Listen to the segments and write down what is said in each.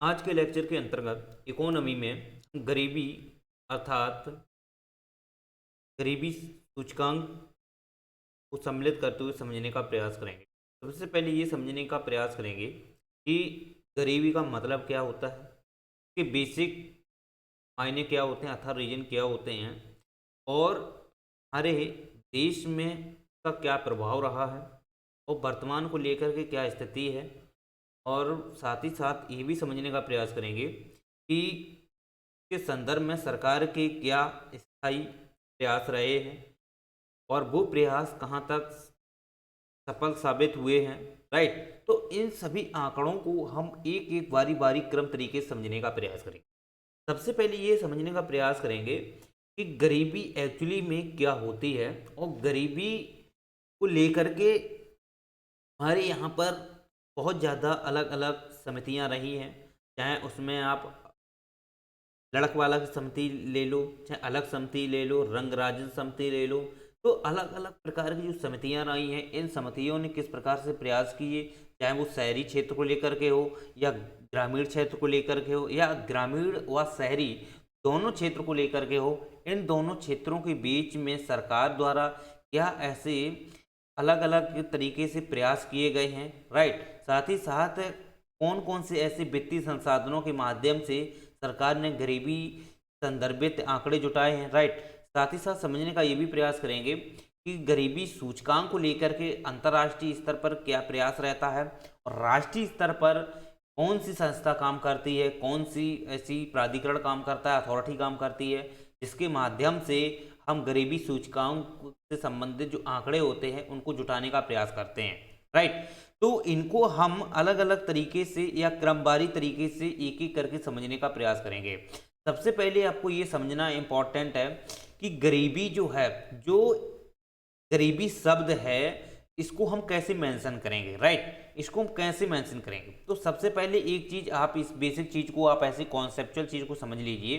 आज के लेक्चर के अंतर्गत इकोनॉमी में गरीबी अर्थात गरीबी सूचकांक को सम्मिलित करते हुए समझने का प्रयास करेंगे। सबसे पहले ये समझने का प्रयास करेंगे कि गरीबी का मतलब क्या होता है, कि बेसिक मायने क्या होते हैं अर्थात रीजन क्या होते हैं, और हमारे देश में का क्या प्रभाव रहा है और वर्तमान को लेकर के क्या स्थिति है। और साथ ही साथ ये भी समझने का प्रयास करेंगे कि के संदर्भ में सरकार के क्या स्थायी प्रयास रहे हैं और वो प्रयास कहाँ तक सफल साबित हुए हैं। राइट, तो इन सभी आंकड़ों को हम एक एक बारी बारी क्रम तरीके से समझने का प्रयास करेंगे। सबसे पहले ये समझने का प्रयास करेंगे कि गरीबी एक्चुअली में क्या होती है और गरीबी को लेकर के हमारे यहाँ पर बहुत ज़्यादा अलग अलग समितियाँ रही हैं। चाहे उसमें आप लड़क वाला की समिति ले लो, चाहे अलग समिति ले लो, रंग राजन समिति ले लो, तो अलग अलग प्रकार की जो समितियां रही हैं, इन समितियों ने किस प्रकार से प्रयास किए, चाहे वो शहरी क्षेत्र को लेकर के हो या ग्रामीण क्षेत्र को लेकर के हो या ग्रामीण व शहरी दोनों क्षेत्र को लेकर के हो, इन दोनों क्षेत्रों के बीच में सरकार द्वारा क्या ऐसे अलग अलग तरीके से प्रयास किए गए हैं। राइट, साथ ही साथ कौन कौन से ऐसे वित्तीय संसाधनों के माध्यम से सरकार ने गरीबी संदर्भित आंकड़े जुटाए हैं। राइट, साथ ही साथ समझने का ये भी प्रयास करेंगे कि गरीबी सूचकांक को लेकर के अंतर्राष्ट्रीय स्तर पर क्या प्रयास रहता है और राष्ट्रीय स्तर पर कौन सी संस्था काम करती है, कौन सी ऐसी प्राधिकरण काम करता है, अथॉरिटी काम करती है, जिसके माध्यम से हम गरीबी सूचकांक से संबंधित जो आंकड़े होते हैं उनको जुटाने का प्रयास करते हैं। राइट, तो इनको हम अलग अलग तरीके से या क्रमवारी तरीके से एक एक करके समझने का प्रयास करेंगे। सबसे पहले आपको ये समझना इम्पॉर्टेंट है कि गरीबी जो है, जो गरीबी शब्द है, इसको हम कैसे मेंशन करेंगे। राइट, इसको हम कैसे मेंशन करेंगे, तो सबसे पहले एक चीज आप इस बेसिक चीज को आप ऐसे कॉन्सेप्चुअल चीज को समझ लीजिए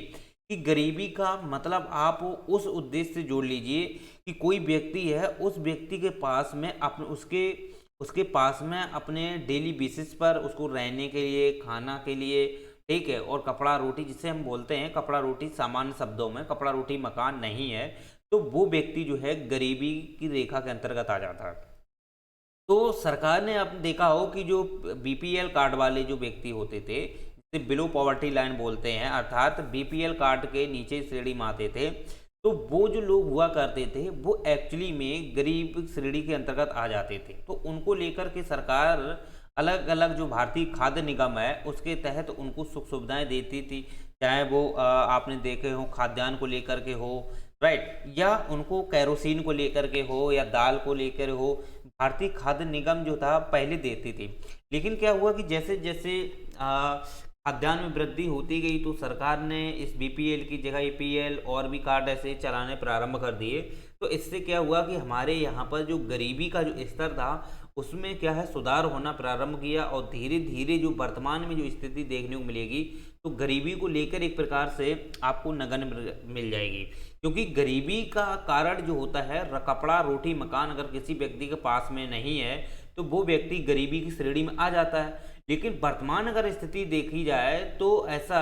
कि गरीबी का मतलब आप उस उद्देश्य से जोड़ लीजिए कि कोई व्यक्ति है, उस व्यक्ति के पास में अपने उसके उसके पास में अपने डेली बेसिस पर उसको रहने के लिए, खाना के लिए, ठीक है, और कपड़ा रोटी, जिसे हम बोलते हैं कपड़ा रोटी, सामान्य शब्दों में कपड़ा रोटी मकान नहीं है, तो वो व्यक्ति जो है गरीबी की रेखा के अंतर्गत आ जाता है। तो सरकार ने आपने देखा हो कि जो बीपीएल कार्ड वाले जो व्यक्ति होते थे, जिसे बिलो पॉवर्टी लाइन बोलते हैं, अर्थात बीपीएल कार्ड के नीचे श्रेणी में आते थे, तो वो जो लोग हुआ करते थे वो एक्चुअली में गरीब श्रेणी के अंतर्गत आ जाते थे। तो उनको लेकर के सरकार अलग अलग जो भारतीय खाद्य निगम है उसके तहत उनको सुख सुविधाएं देती थी, चाहे वो आपने देखे हो खाद्यान्न को लेकर के हो, राइट, या उनको कैरोसिन को लेकर के हो या दाल को लेकर हो, भारतीय खाद्य निगम जो था पहले देती थी। लेकिन क्या हुआ कि जैसे जैसे खाद्यान्न में वृद्धि होती गई तो सरकार ने इस बीपीएल की जगह एपीएल और भी कार्ड ऐसे चलाने प्रारंभ कर दिए। तो इससे क्या हुआ कि हमारे यहाँ पर जो गरीबी का जो स्तर था उसमें क्या है सुधार होना प्रारंभ किया, और धीरे धीरे जो वर्तमान में जो स्थिति देखने को मिलेगी तो गरीबी को लेकर एक प्रकार से आपको नगण्य मिल जाएगी। क्योंकि गरीबी का कारण जो होता है कपड़ा रोटी मकान अगर किसी व्यक्ति के पास में नहीं है तो वो व्यक्ति गरीबी की श्रेणी में आ जाता है। लेकिन वर्तमान अगर स्थिति देखी जाए तो ऐसा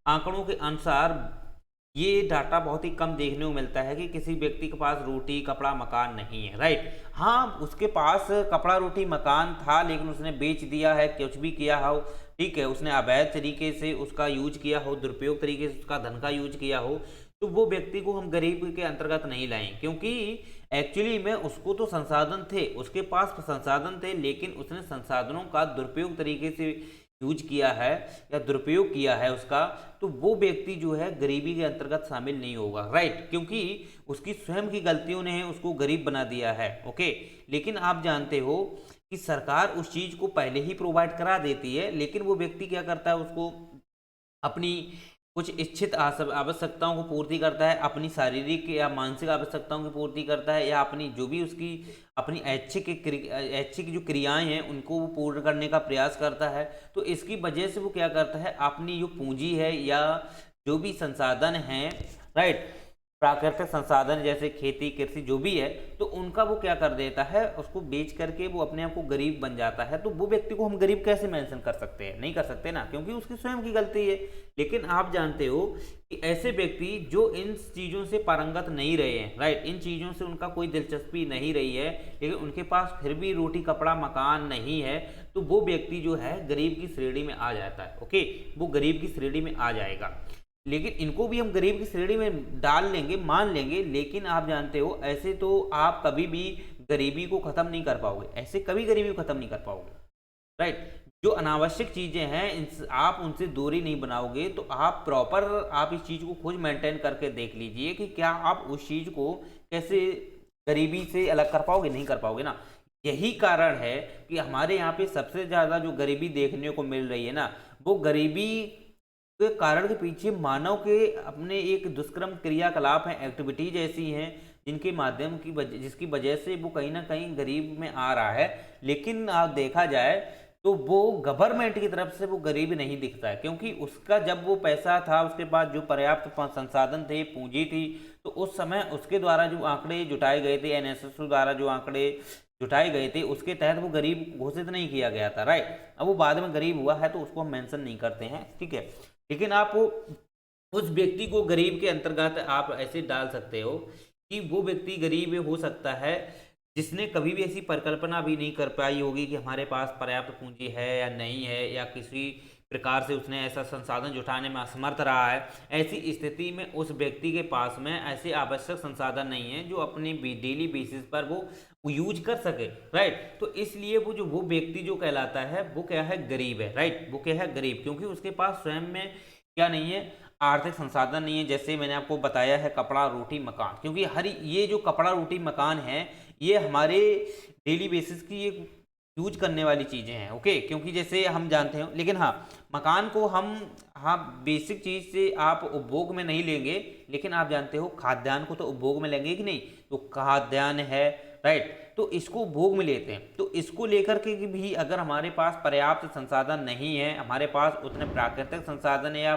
आंकड़ों के अनुसार ये डाटा बहुत ही कम देखने को मिलता है कि किसी व्यक्ति के पास रोटी कपड़ा मकान नहीं है। राइट, हाँ, उसके पास कपड़ा रोटी मकान था लेकिन उसने बेच दिया है, कुछ भी किया हो, ठीक है, उसने अवैध तरीके से उसका यूज किया हो, दुरुपयोग तरीके से उसका धन का यूज किया हो, तो वो व्यक्ति को हम गरीब के अंतर्गत नहीं लाएं। क्योंकि एक्चुअली में उसको तो संसाधन थे, उसके पास संसाधन थे, लेकिन उसने संसाधनों का दुरुपयोग तरीके से यूज किया है या दुरुपयोग किया है उसका, तो वो व्यक्ति जो है गरीबी के अंतर्गत शामिल नहीं होगा। राइट, क्योंकि उसकी स्वयं की गलतियों ने उसको गरीब बना दिया है। ओके, लेकिन आप जानते हो कि सरकार उस चीज को पहले ही प्रोवाइड करा देती है, लेकिन वो व्यक्ति क्या करता है, उसको अपनी कुछ इच्छित आवश्यकताओं को पूर्ति करता है, अपनी शारीरिक या मानसिक आवश्यकताओं की पूर्ति करता है, या अपनी जो भी उसकी अपनी ऐच्छिक जो क्रियाएं हैं उनको वो पूर्ण करने का प्रयास करता है। तो इसकी वजह से वो क्या करता है, अपनी जो पूंजी है या जो भी संसाधन है, राइट, प्राकृतिक संसाधन जैसे खेती कृषि जो भी है, तो उनका वो क्या कर देता है, उसको बेच करके वो अपने आप को गरीब बन जाता है। तो वो व्यक्ति को हम गरीब कैसे मेंशन कर सकते हैं? नहीं कर सकते ना, क्योंकि उसकी स्वयं की गलती है। लेकिन आप जानते हो कि ऐसे व्यक्ति जो इन चीज़ों से पारंगत नहीं रहे हैं, राइट, इन चीज़ों से उनका कोई दिलचस्पी नहीं रही है, लेकिन उनके पास फिर भी रोटी कपड़ा मकान नहीं है, तो वो व्यक्ति जो है गरीब की श्रेणी में आ जाता है। ओके, वो गरीब की श्रेणी में आ जाएगा। लेकिन इनको भी हम गरीब की श्रेणी में डाल लेंगे, मान लेंगे, लेकिन आप जानते हो ऐसे तो आप कभी भी गरीबी को खत्म नहीं कर पाओगे, ऐसे कभी गरीबी को खत्म नहीं कर पाओगे, राइट। जो अनावश्यक चीजें हैं आप उनसे दूरी नहीं बनाओगे, तो आप प्रॉपर आप इस चीज को खुद मेंटेन करके देख लीजिए कि क्या आप उस चीज को कैसे गरीबी से अलग कर पाओगे, नहीं कर पाओगे ना। यही कारण है कि हमारे यहाँ पे सबसे ज्यादा जो गरीबी देखने को मिल रही है ना, वो गरीबी के कारण के पीछे मानव के अपने एक दुष्कर्म क्रियाकलाप हैं, एक्टिविटीज ऐसी हैं जिनके माध्यम की जिसकी वजह से वो कहीं ना कहीं गरीब में आ रहा है। लेकिन आप देखा जाए तो वो गवर्नमेंट की तरफ से वो गरीबी नहीं दिखता है, क्योंकि उसका जब वो पैसा था, उसके पास जो पर्याप्त संसाधन थे, पूंजी थी, तो उस समय उसके द्वारा जो आंकड़े जुटाए गए थे, एनएसएस द्वारा जो आंकड़े जुटाए गए थे, उसके तहत वो गरीब घोषित नहीं किया गया था, राइट। अब वो बाद में गरीब हुआ है तो उसको हम मेंशन नहीं करते हैं, ठीक है। लेकिन आप उस व्यक्ति को गरीब के अंतर्गत आप ऐसे डाल सकते हो कि वो व्यक्ति गरीब हो सकता है जिसने कभी भी ऐसी परिकल्पना भी नहीं कर पाई होगी कि हमारे पास पर्याप्त पूंजी है या नहीं है, या किसी प्रकार से उसने ऐसा संसाधन जुटाने में असमर्थ रहा है। ऐसी स्थिति में उस व्यक्ति के पास में ऐसे आवश्यक संसाधन नहीं है जो अपनी डेली बेसिस पर वो यूज कर सके, राइट। तो इसलिए वो व्यक्ति जो कहलाता है वो क्या है, गरीब है, राइट। वो क्या है, गरीब, क्योंकि उसके पास स्वयं में क्या नहीं है, आर्थिक संसाधन नहीं है। जैसे मैंने आपको बताया है कपड़ा रोटी मकान, क्योंकि हर ये जो कपड़ा रोटी मकान है ये हमारे डेली बेसिस की एक यूज करने वाली चीज़ें हैं, ओके। क्योंकि जैसे हम जानते हैं, लेकिन हाँ मकान को हम हाँ बेसिक चीज़ से आप उपभोग में नहीं लेंगे, लेकिन आप जानते हो खाद्यान्न को तो उपभोग में लेंगे कि नहीं। तो खाद्यान्न है, राइट, तो इसको उपभोग में लेते हैं। तो इसको लेकर के भी अगर हमारे पास पर्याप्त संसाधन नहीं है, हमारे पास उतने प्राकृतिक संसाधन है या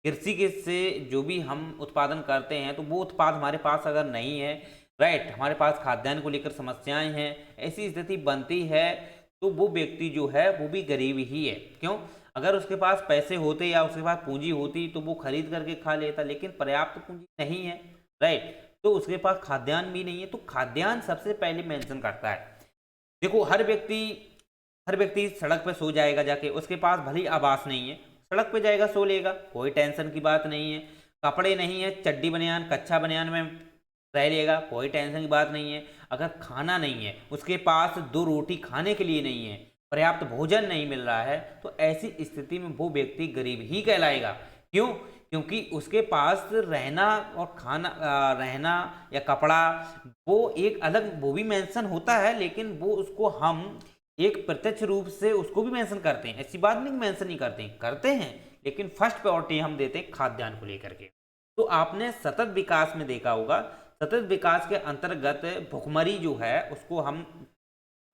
कृषि के से जो भी हम उत्पादन करते हैं तो वो उत्पाद हमारे पास अगर नहीं है, राइट, हमारे पास खाद्यान्न को लेकर समस्याएं हैं, ऐसी स्थिति बनती है, तो वो व्यक्ति जो है वो भी गरीब ही है। क्यों? अगर उसके पास पैसे होते या उसके पास पूंजी होती तो वो खरीद करके खा लेता, लेकिन पर्याप्त पूंजी नहीं है, राइट, तो उसके पास खाद्यान्न भी नहीं है। तो खाद्यान्न सबसे पहले मेंशन करता है। देखो हर व्यक्ति सड़क पे सो जाएगा जाके, उसके पास भली आवास नहीं है, सड़क पे जाएगा सो लेगा, कोई टेंशन की बात नहीं है। कपड़े नहीं है, चड्डी बनियान कच्चा बनियान में रह लेगा, कोई टेंशन की बात नहीं है। अगर खाना नहीं है, उसके पास 2 रोटी खाने के लिए नहीं है, पर्याप्त भोजन नहीं मिल रहा है, तो ऐसी स्थिति में वो व्यक्ति गरीब ही कहलाएगा। क्यों? क्योंकि उसके पास रहना और खाना रहना या कपड़ा वो एक अलग वो भी मेंशन होता है, लेकिन वो उसको हम एक प्रत्यक्ष रूप से उसको भी मेंशन करते हैं, ऐसी बात नहीं मेंशन नहीं करते हैं, लेकिन फर्स्ट प्रायोरिटी हम देते हैं खाद्यान्न को लेकर के। तो आपने सतत विकास में देखा होगा, सतत विकास के अंतर्गत भुखमरी जो है उसको हम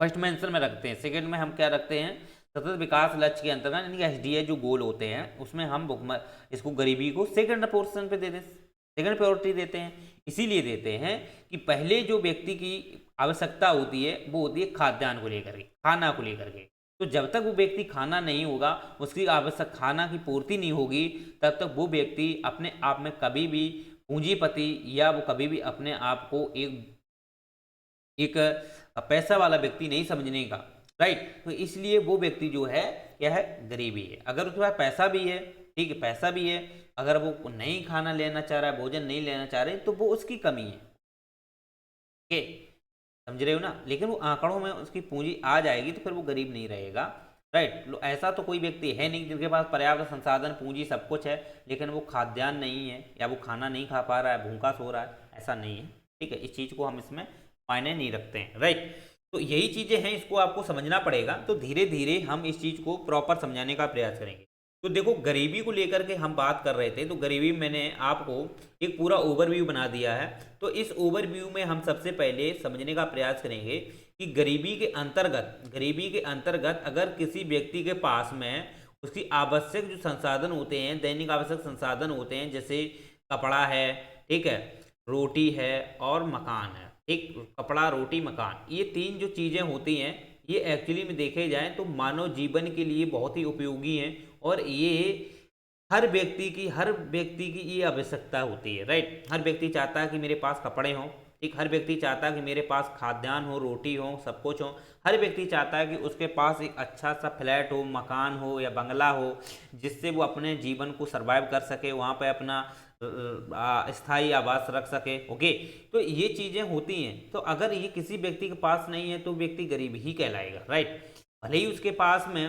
फर्स्ट मेंशन में रखते हैं। सेकंड में हम क्या रखते हैं, सतत विकास लक्ष्य के अंतर्गत यानी कि एसडीए जो गोल होते हैं उसमें हम इसको गरीबी को सेकंड पोर्शन पे दे दें, सेकंड प्रायोरिटी देते हैं। इसीलिए देते हैं कि पहले जो व्यक्ति की आवश्यकता होती है वो होती है खाद्यान्न को लेकर के, खाना को लेकर के। तो जब तक वो व्यक्ति खाना नहीं होगा, उसकी आवश्यक खाना की पूर्ति नहीं होगी, तब तक वो व्यक्ति अपने आप में कभी भी पूंजीपति या वो कभी भी अपने आप को एक पैसा वाला व्यक्ति नहीं समझने का, राइट। तो इसलिए वो व्यक्ति जो है क्या है, गरीबी है। अगर उसके पास पैसा भी है, ठीक है, पैसा भी है, अगर वो नहीं खाना लेना चाह रहा है, भोजन नहीं लेना चाह रहे, तो वो उसकी कमी है, ओके, समझ रहे हो ना। लेकिन वो आंकड़ों में उसकी पूंजी आ जाएगी तो फिर वो गरीब नहीं रहेगा, राइट। ऐसा तो कोई व्यक्ति है नहीं जिनके पास पर्याप्त संसाधन पूंजी सब कुछ है, लेकिन वो खाद्यान्न नहीं है या वो खाना नहीं खा पा रहा है, भूखा सो रहा है, ऐसा नहीं है, ठीक है। इस चीज़ को हम इसमें मायने नहीं रखते हैं, राइट। तो यही चीज़ें हैं, इसको आपको समझना पड़ेगा। तो धीरे धीरे हम इस चीज़ को प्रॉपर समझाने का प्रयास करेंगे। तो देखो गरीबी को लेकर के हम बात कर रहे थे, तो गरीबी मैंने आपको एक पूरा ओवरव्यू बना दिया है। तो इस ओवरव्यू में हम सबसे पहले समझने का प्रयास करेंगे कि गरीबी के अंतर्गत अगर किसी व्यक्ति के पास में उसकी आवश्यक जो संसाधन होते हैं, दैनिक आवश्यक संसाधन होते हैं, जैसे कपड़ा है, ठीक है, रोटी है और मकान है। ठीक, कपड़ा, रोटी, मकान, ये तीन जो चीज़ें होती हैं ये एक्चुअली में देखे जाएं तो मानव जीवन के लिए बहुत ही उपयोगी हैं और ये हर व्यक्ति की ये आवश्यकता होती है, राइट। हर व्यक्ति चाहता है कि मेरे पास कपड़े हों। ठीक, हर व्यक्ति चाहता है कि मेरे पास खाद्यान्न हो, रोटी हो, सब कुछ हो। हर व्यक्ति चाहता है कि उसके पास एक अच्छा सा फ्लैट हो, मकान हो या बंगला हो, जिससे वो अपने जीवन को सरवाइव कर सके, वहाँ पे अपना स्थायी आवास रख सके। ओके, तो ये चीज़ें होती हैं। तो अगर ये किसी व्यक्ति के पास नहीं है तो व्यक्ति गरीब ही कहलाएगा, राइट। भले ही उसके पास में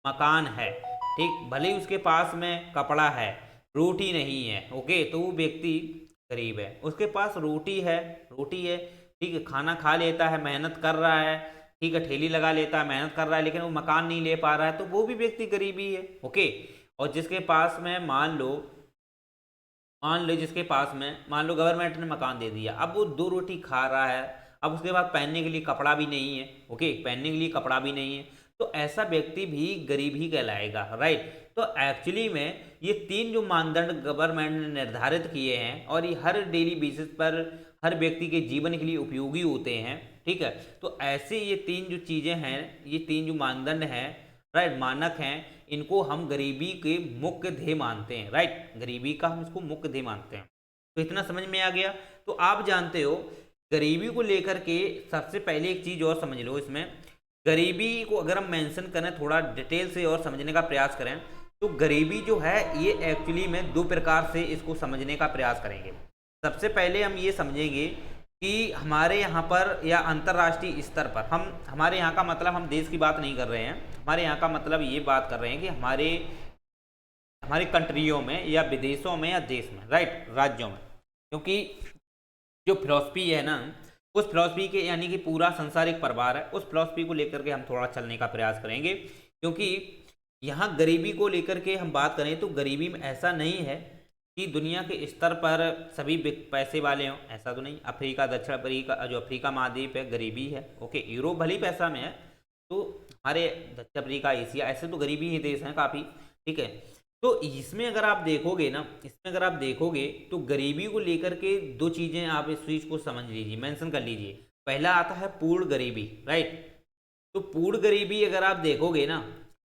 मकान है, ठीक, भले ही उसके पास में कपड़ा है, रोटी नहीं है, ओके, तो वो व्यक्ति गरीब है। उसके पास रोटी है, ठीक है, खाना खा लेता है, मेहनत कर रहा है, ठीक है, ठेली लगा लेता है, मेहनत कर रहा है, लेकिन वो मकान नहीं ले पा रहा है, तो वो भी व्यक्ति गरीब ही है। ओके, और जिसके पास में मान लो जिसके पास में मान लो गवर्नमेंट ने मकान दे दिया, अब वो 2 रोटी खा रहा है, अब उसके बाद पहनने के लिए कपड़ा भी नहीं है। ओके, पहनने के लिए कपड़ा भी नहीं है, तो ऐसा व्यक्ति भी गरीब ही कहलाएगा, राइट। तो एक्चुअली में ये 3 जो मानदंड गवर्नमेंट ने निर्धारित किए हैं और ये हर डेली बेसिस पर हर व्यक्ति के जीवन के लिए उपयोगी होते हैं, ठीक है। तो ऐसे ये 3 जो चीज़ें हैं, ये 3 जो मानदंड हैं, राइट, मानक हैं, इनको हम गरीबी के मुख्य ध्येय मानते हैं, राइट। गरीबी का हम इसको मुख्य ध्येय मानते हैं। तो इतना समझ में आ गया। तो आप जानते हो गरीबी को लेकर के सबसे पहले एक चीज़ और समझ लो। इसमें गरीबी को अगर हम मेंशन करें, थोड़ा डिटेल से और समझने का प्रयास करें, तो गरीबी जो है ये एक्चुअली में 2 प्रकार से इसको समझने का प्रयास करेंगे। सबसे पहले हम ये समझेंगे कि हमारे यहाँ पर या अंतर्राष्ट्रीय स्तर पर, हमारे यहाँ का मतलब हम देश की बात नहीं कर रहे हैं, हमारे यहाँ का मतलब ये बात कर रहे हैं कि हमारे कंट्रियों में या विदेशों में या देश में, राइट, राज्यों में। क्योंकि जो फिलॉसफी है ना, उस फिलॉसफी के यानी कि पूरा संसार एक परिवार है, उस फिलॉसफी को लेकर के हम थोड़ा चलने का प्रयास करेंगे। क्योंकि यहाँ गरीबी को लेकर के हम बात करें तो गरीबी में ऐसा नहीं है कि दुनिया के स्तर पर सभी पैसे वाले हों, ऐसा तो नहीं। अफ्रीका, दक्षिण अफ्रीका, जो अफ्रीका महाद्वीप है, गरीबी है। ओके, यूरोप भले ही पैसा में है, तो हमारे दक्षिण अफ्रीका, एशिया, ऐसे तो गरीबी ही देश हैं काफ़ी, ठीक है। तो इसमें अगर आप देखोगे ना, तो गरीबी को लेकर के 2 चीज़ें आप इस चीज़ को समझ लीजिए, मेंशन कर लीजिए। पहला आता है पूर्ण गरीबी, राइट। तो पूर्ण गरीबी अगर आप देखोगे ना,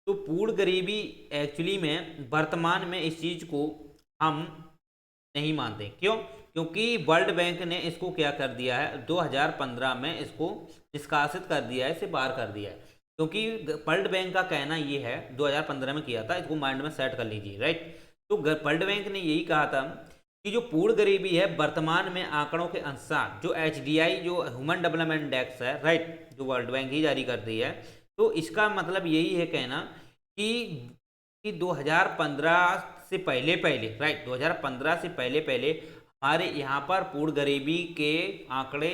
तो पूर्ण गरीबी एक्चुअली में वर्तमान में इस चीज़ को हम नहीं मानते। क्यों? क्योंकि वर्ल्ड बैंक ने इसको क्या कर दिया है, 2015 में इसको निष्कासित कर दिया है, इसे बाहर कर दिया है। क्योंकि वर्ल्ड बैंक का कहना ये है, 2015 में किया था, इसको माइंड में सेट कर लीजिए, राइट। तो वर्ल्ड बैंक ने यही कहा था कि जो पूर्ण गरीबी है वर्तमान में आंकड़ों के अनुसार, जो HDI जो ह्यूमन डेवलपमेंट इंडेक्स है, राइट, जो वर्ल्ड बैंक ही जारी करती है, तो इसका मतलब यही है कहना कि 2015 से पहले, राइट, 2015 से पहले हमारे यहाँ पर पूर्ण गरीबी के आंकड़े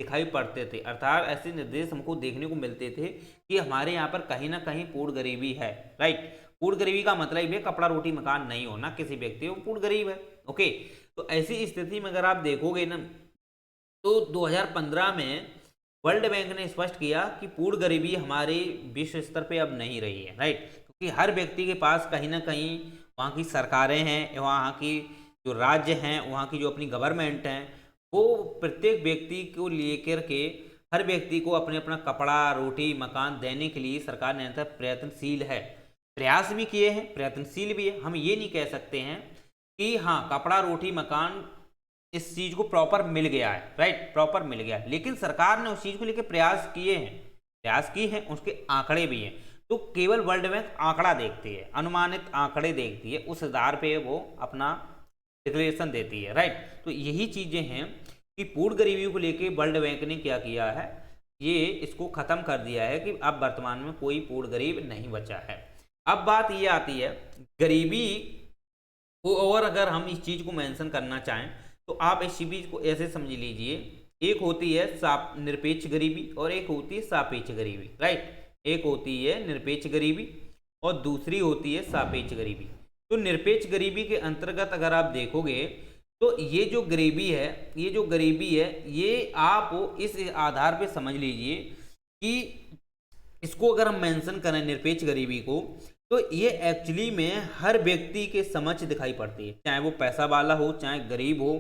दिखाई पड़ते थे। अर्थात ऐसे निर्देश हमको देखने को मिलते थे कि हमारे यहाँ पर कहीं ना कहीं पूर्ण गरीबी है, राइट। पूर्ण गरीबी का मतलब ये कपड़ा, रोटी, मकान नहीं होना किसी व्यक्ति को, पूर्ण गरीब है। ओके, तो ऐसी स्थिति में अगर आप देखोगे ना, तो 2015 में वर्ल्ड बैंक ने स्पष्ट किया कि पूर्ण गरीबी हमारे विश्व स्तर पे अब नहीं रही है, राइट। क्योंकि हर व्यक्ति के पास कहीं ना कहीं वहाँ की सरकारें हैं, वहाँ की जो राज्य हैं, वहाँ की जो अपनी गवर्नमेंट हैं, वो प्रत्येक व्यक्ति को लेकर के हर व्यक्ति को अपने अपना कपड़ा, रोटी, मकान देने के लिए सरकार निरंतर प्रयत्नशील है। प्रयास भी किए हैं, प्रयत्नशील भी है। हम ये नहीं कह सकते हैं कि हाँ कपड़ा, रोटी, मकान इस चीज़ को प्रॉपर मिल गया है, राइट, प्रॉपर मिल गया है, लेकिन सरकार ने उस चीज़ को लेकर प्रयास किए हैं, उसके आंकड़े भी हैं। तो केवल वर्ल्ड बैंक आंकड़ा देखती है, अनुमानित आंकड़े देखती है, उस आधार पे वो अपना डिक्लेरेशन देती है, राइट। तो यही चीज़ें हैं कि पूर्ण गरीबी को लेके वर्ल्ड बैंक ने क्या किया है, ये इसको ख़त्म कर दिया है कि अब वर्तमान में कोई पूर्ण गरीब नहीं बचा है। अब बात ये आती है गरीबी को, और अगर हम इस चीज़ को मेंशन करना चाहें तो आप इस चीज़ को ऐसे समझ लीजिए, एक होती है निरपेक्ष गरीबी और एक होती है सापेक्ष गरीबी, राइट। एक होती है निरपेक्ष गरीबी और दूसरी होती है सापेक्ष गरीबी। तो निरपेक्ष गरीबी के अंतर्गत अगर आप देखोगे तो ये जो गरीबी है, ये आप इस आधार पे समझ लीजिए कि इसको अगर हम मेंशन करें निरपेक्ष गरीबी को, तो ये एक्चुअली में हर व्यक्ति के समक्ष दिखाई पड़ती है, चाहे वो पैसा वाला हो चाहे गरीब हो,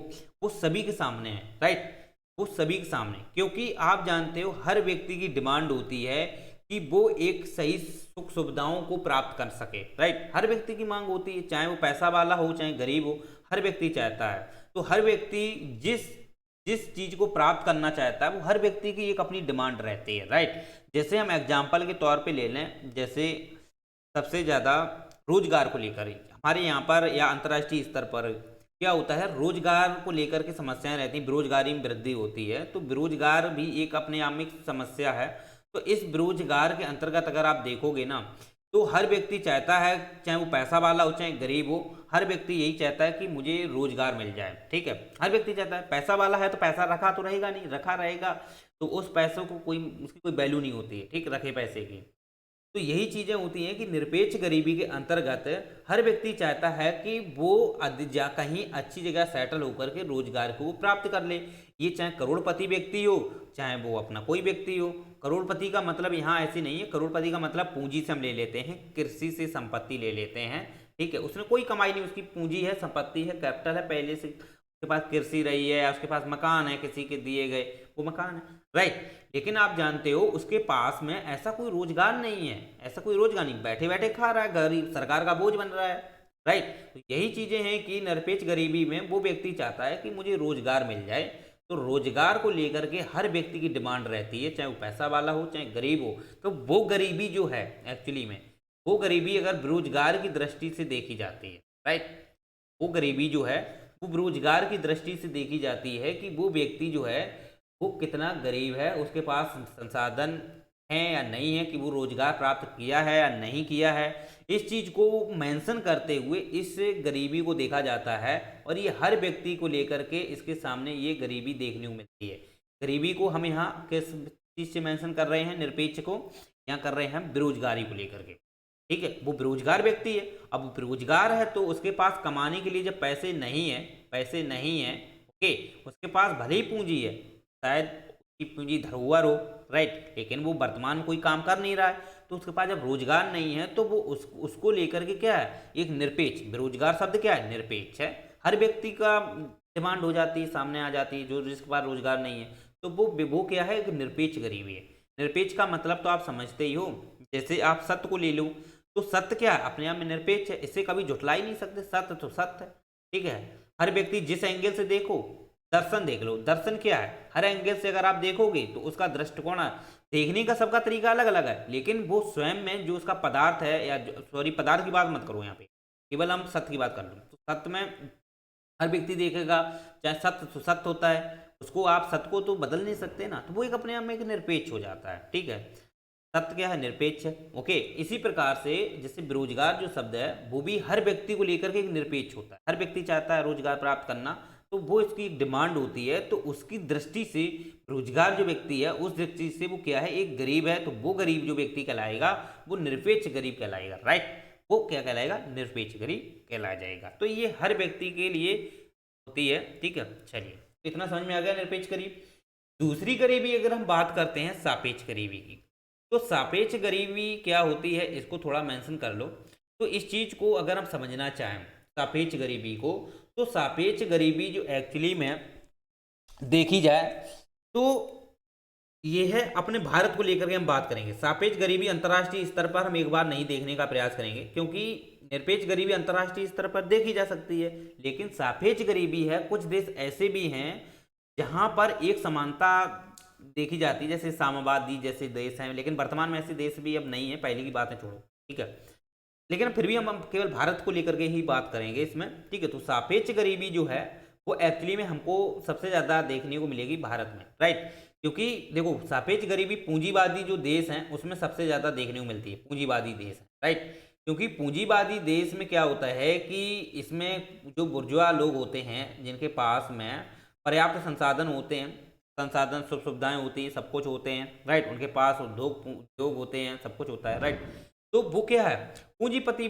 वो सभी के सामने है, राइट। वो सभी के सामने, क्योंकि आप जानते हो हर व्यक्ति की डिमांड होती है कि वो एक सही सुख सुविधाओं को प्राप्त कर सके, राइट। हर व्यक्ति की मांग होती है, चाहे वो पैसा वाला हो चाहे गरीब हो, हर व्यक्ति चाहता है। तो हर व्यक्ति जिस जिस चीज को प्राप्त करना चाहता है वो हर व्यक्ति की एक अपनी डिमांड रहती है, राइट। जैसे हम एग्जाम्पल के तौर पे ले लें, जैसे सबसे ज़्यादा रोजगार को लेकर ही हमारे यहाँ पर या अंतर्राष्ट्रीय स्तर पर क्या होता है, रोजगार को लेकर के समस्याएं रहती हैं, बेरोजगारी में वृद्धि होती है। तो बेरोजगार भी एक अपने आप में समस्या है। तो इस बेरोजगार के अंतर्गत अगर आप देखोगे ना, तो हर व्यक्ति चाहता है, चाहे वो पैसा वाला हो चाहे गरीब हो, हर व्यक्ति यही चाहता है कि मुझे रोजगार मिल जाए, ठीक है। हर व्यक्ति चाहता है, पैसा वाला है तो पैसा रखा तो रहेगा नहीं, रखा रहेगा तो उस पैसों को कोई उसकी कोई वैल्यू नहीं होती है, ठीक, रखे पैसे की। तो यही चीजें होती हैं कि निरपेक्ष गरीबी के अंतर्गत हर व्यक्ति चाहता है कि वो कहीं अच्छी जगह सेटल होकर के रोजगार को वो प्राप्त कर ले। ये चाहे करोड़पति व्यक्ति हो चाहे वो अपना कोई व्यक्ति हो। करोड़पति का मतलब यहाँ ऐसे नहीं है, करोड़पति का मतलब पूंजी से हम ले लेते हैं, कृषि से संपत्ति ले लेते हैं, ठीक है। उसने कोई कमाई नहीं, उसकी पूंजी है, संपत्ति है, कैपिटल है, पहले से उसके पास कृषि रही है या उसके पास मकान है, किसी के दिए गए वो मकान है, राइट। लेकिन आप जानते हो उसके पास में ऐसा कोई रोजगार नहीं है, ऐसा कोई रोजगार नहीं, बैठे बैठे खा रहा है, गरीब सरकार का बोझ बन रहा है, राइट। तो यही चीजें हैं कि निरपेक्ष गरीबी में वो व्यक्ति चाहता है कि मुझे रोजगार मिल जाए। तो रोजगार को लेकर के हर व्यक्ति की डिमांड रहती है, चाहे वो पैसा वाला हो चाहे गरीब हो। तो वो गरीबी जो है एक्चुअली में, वो गरीबी अगर बेरोजगार की दृष्टि से देखी जाती है, राइट, वो गरीबी जो है वो बेरोजगार की दृष्टि से देखी जाती है कि वो व्यक्ति जो है वो कितना गरीब है, उसके पास संसाधन हैं या नहीं है कि वो रोजगार प्राप्त किया है या नहीं किया है। इस चीज को मेंशन करते हुए इस गरीबी को देखा जाता है और ये हर व्यक्ति को लेकर के इसके सामने ये गरीबी देखने को मिलती है। गरीबी को हम यहाँ किस चीज से मेंशन कर रहे हैं, निरपेक्ष को यहाँ कर रहे हैं बेरोजगारी को लेकर के, ठीक है। वो बेरोजगार व्यक्ति है, अब बेरोजगार है तो उसके पास कमाने के लिए जब पैसे नहीं है, ओके, उसके पास भले ही पूंजी है, शायद उसकी पूंजी धरोहर हो, राइट, लेकिन वो वर्तमान में कोई काम कर नहीं रहा है। तो उसके पास जब रोजगार नहीं है तो वो उसको लेकर के क्या है, एक निरपेक्ष, बेरोजगार शब्द क्या है, निरपेक्ष है। हर व्यक्ति का डिमांड हो जाती है, सामने आ जाती है, जो जिसके पास रोजगार नहीं है तो वो क्या है, एक निरपेक्ष गरीबी है। निरपेक्ष का मतलब तो आप समझते ही हो, जैसे आप सत्य को ले लो तो सत्य क्या है, अपने आप में निरपेक्ष है, इसे कभी झुठला ही नहीं सकते, सत्य तो सत्य है, ठीक है। हर व्यक्ति जिस एंगल से देखो, दर्शन देख लो, दर्शन क्या है, हर एंगल से अगर आप देखोगे तो उसका दृष्टिकोण, देखने का सबका तरीका अलग अलग है, लेकिन वो स्वयं में जो उसका पदार्थ है, या सॉरी पदार्थ की बात मत करो यहाँ पे, केवल हम सत्य की बात कर लो। तो सत्य में हर व्यक्ति देखेगा, चाहे सत्य तो सत्य होता है, उसको आप सत्य को तो बदल नहीं सकते ना, तो वो एक अपने आप में एक निरपेक्ष हो जाता है, ठीक है। सत्य क्या है, निरपेक्ष है, ओके। इसी प्रकार से जैसे बेरोजगार जो शब्द है वो भी हर व्यक्ति को लेकर के एक निरपेक्ष होता है। हर व्यक्ति चाहता है रोजगार प्राप्त करना, तो वो इसकी डिमांड होती है। तो उसकी दृष्टि से रोजगार जो व्यक्ति है उस दृष्टि से वो क्या है, एक गरीब है, तो वो गरीब जो व्यक्ति कहलाएगा वो निरपेक्ष गरीब कहलाएगा, राइट। वो क्या कहलाएगा, निरपेक्ष गरीब कहलाया जाएगा। तो ये हर व्यक्ति के लिए होती है, ठीक है। चलिए, इतना समझ में आ गया निरपेक्ष गरीब। दूसरी गरीबी अगर हम बात करते हैं सापेक्ष गरीबी की, तो सापेक्ष गरीबी क्या होती है, इसको थोड़ा मेंशन कर लो। तो इस चीज को अगर हम समझना चाहें सापेक्ष गरीबी को, तो सापेक्ष गरीबी जो एक्चुअली में देखी जाए तो ये है, अपने भारत को लेकर के हम बात करेंगे। सापेक्ष गरीबी अंतर्राष्ट्रीय स्तर पर हम एक बार नहीं देखने का प्रयास करेंगे, क्योंकि निरपेक्ष गरीबी अंतर्राष्ट्रीय स्तर पर देखी जा सकती है, लेकिन सापेक्ष गरीबी है, कुछ देश ऐसे भी हैं जहां पर एक समानता देखी जाती है, जैसे साम्यवादी जैसे देश हैं, लेकिन वर्तमान में ऐसे देश भी अब नहीं है, पहले की बातें छोड़ो, ठीक है। लेकिन फिर भी हम केवल भारत को लेकर के ही बात करेंगे इसमें, ठीक है। तो सापेक्ष गरीबी जो है वो एक्चुअली में हमको सबसे ज़्यादा देखने को मिलेगी भारत में, राइट। क्योंकि देखो सापेक्ष गरीबी पूंजीवादी जो देश हैं उसमें सबसे ज़्यादा देखने को मिलती है, पूंजीवादी देश है, राइट। क्योंकि पूंजीवादी देश में क्या होता है कि इसमें जो बुर्जुआ लोग होते हैं, जिनके पास में पर्याप्त संसाधन होते हैं, संसाधन सुख सुविधाएं होती हैं, सब कुछ होते हैं, राइट, उनके पास उद्योग होते हैं, सब कुछ होता है, राइट। तो वो क्या है, पूंजीपति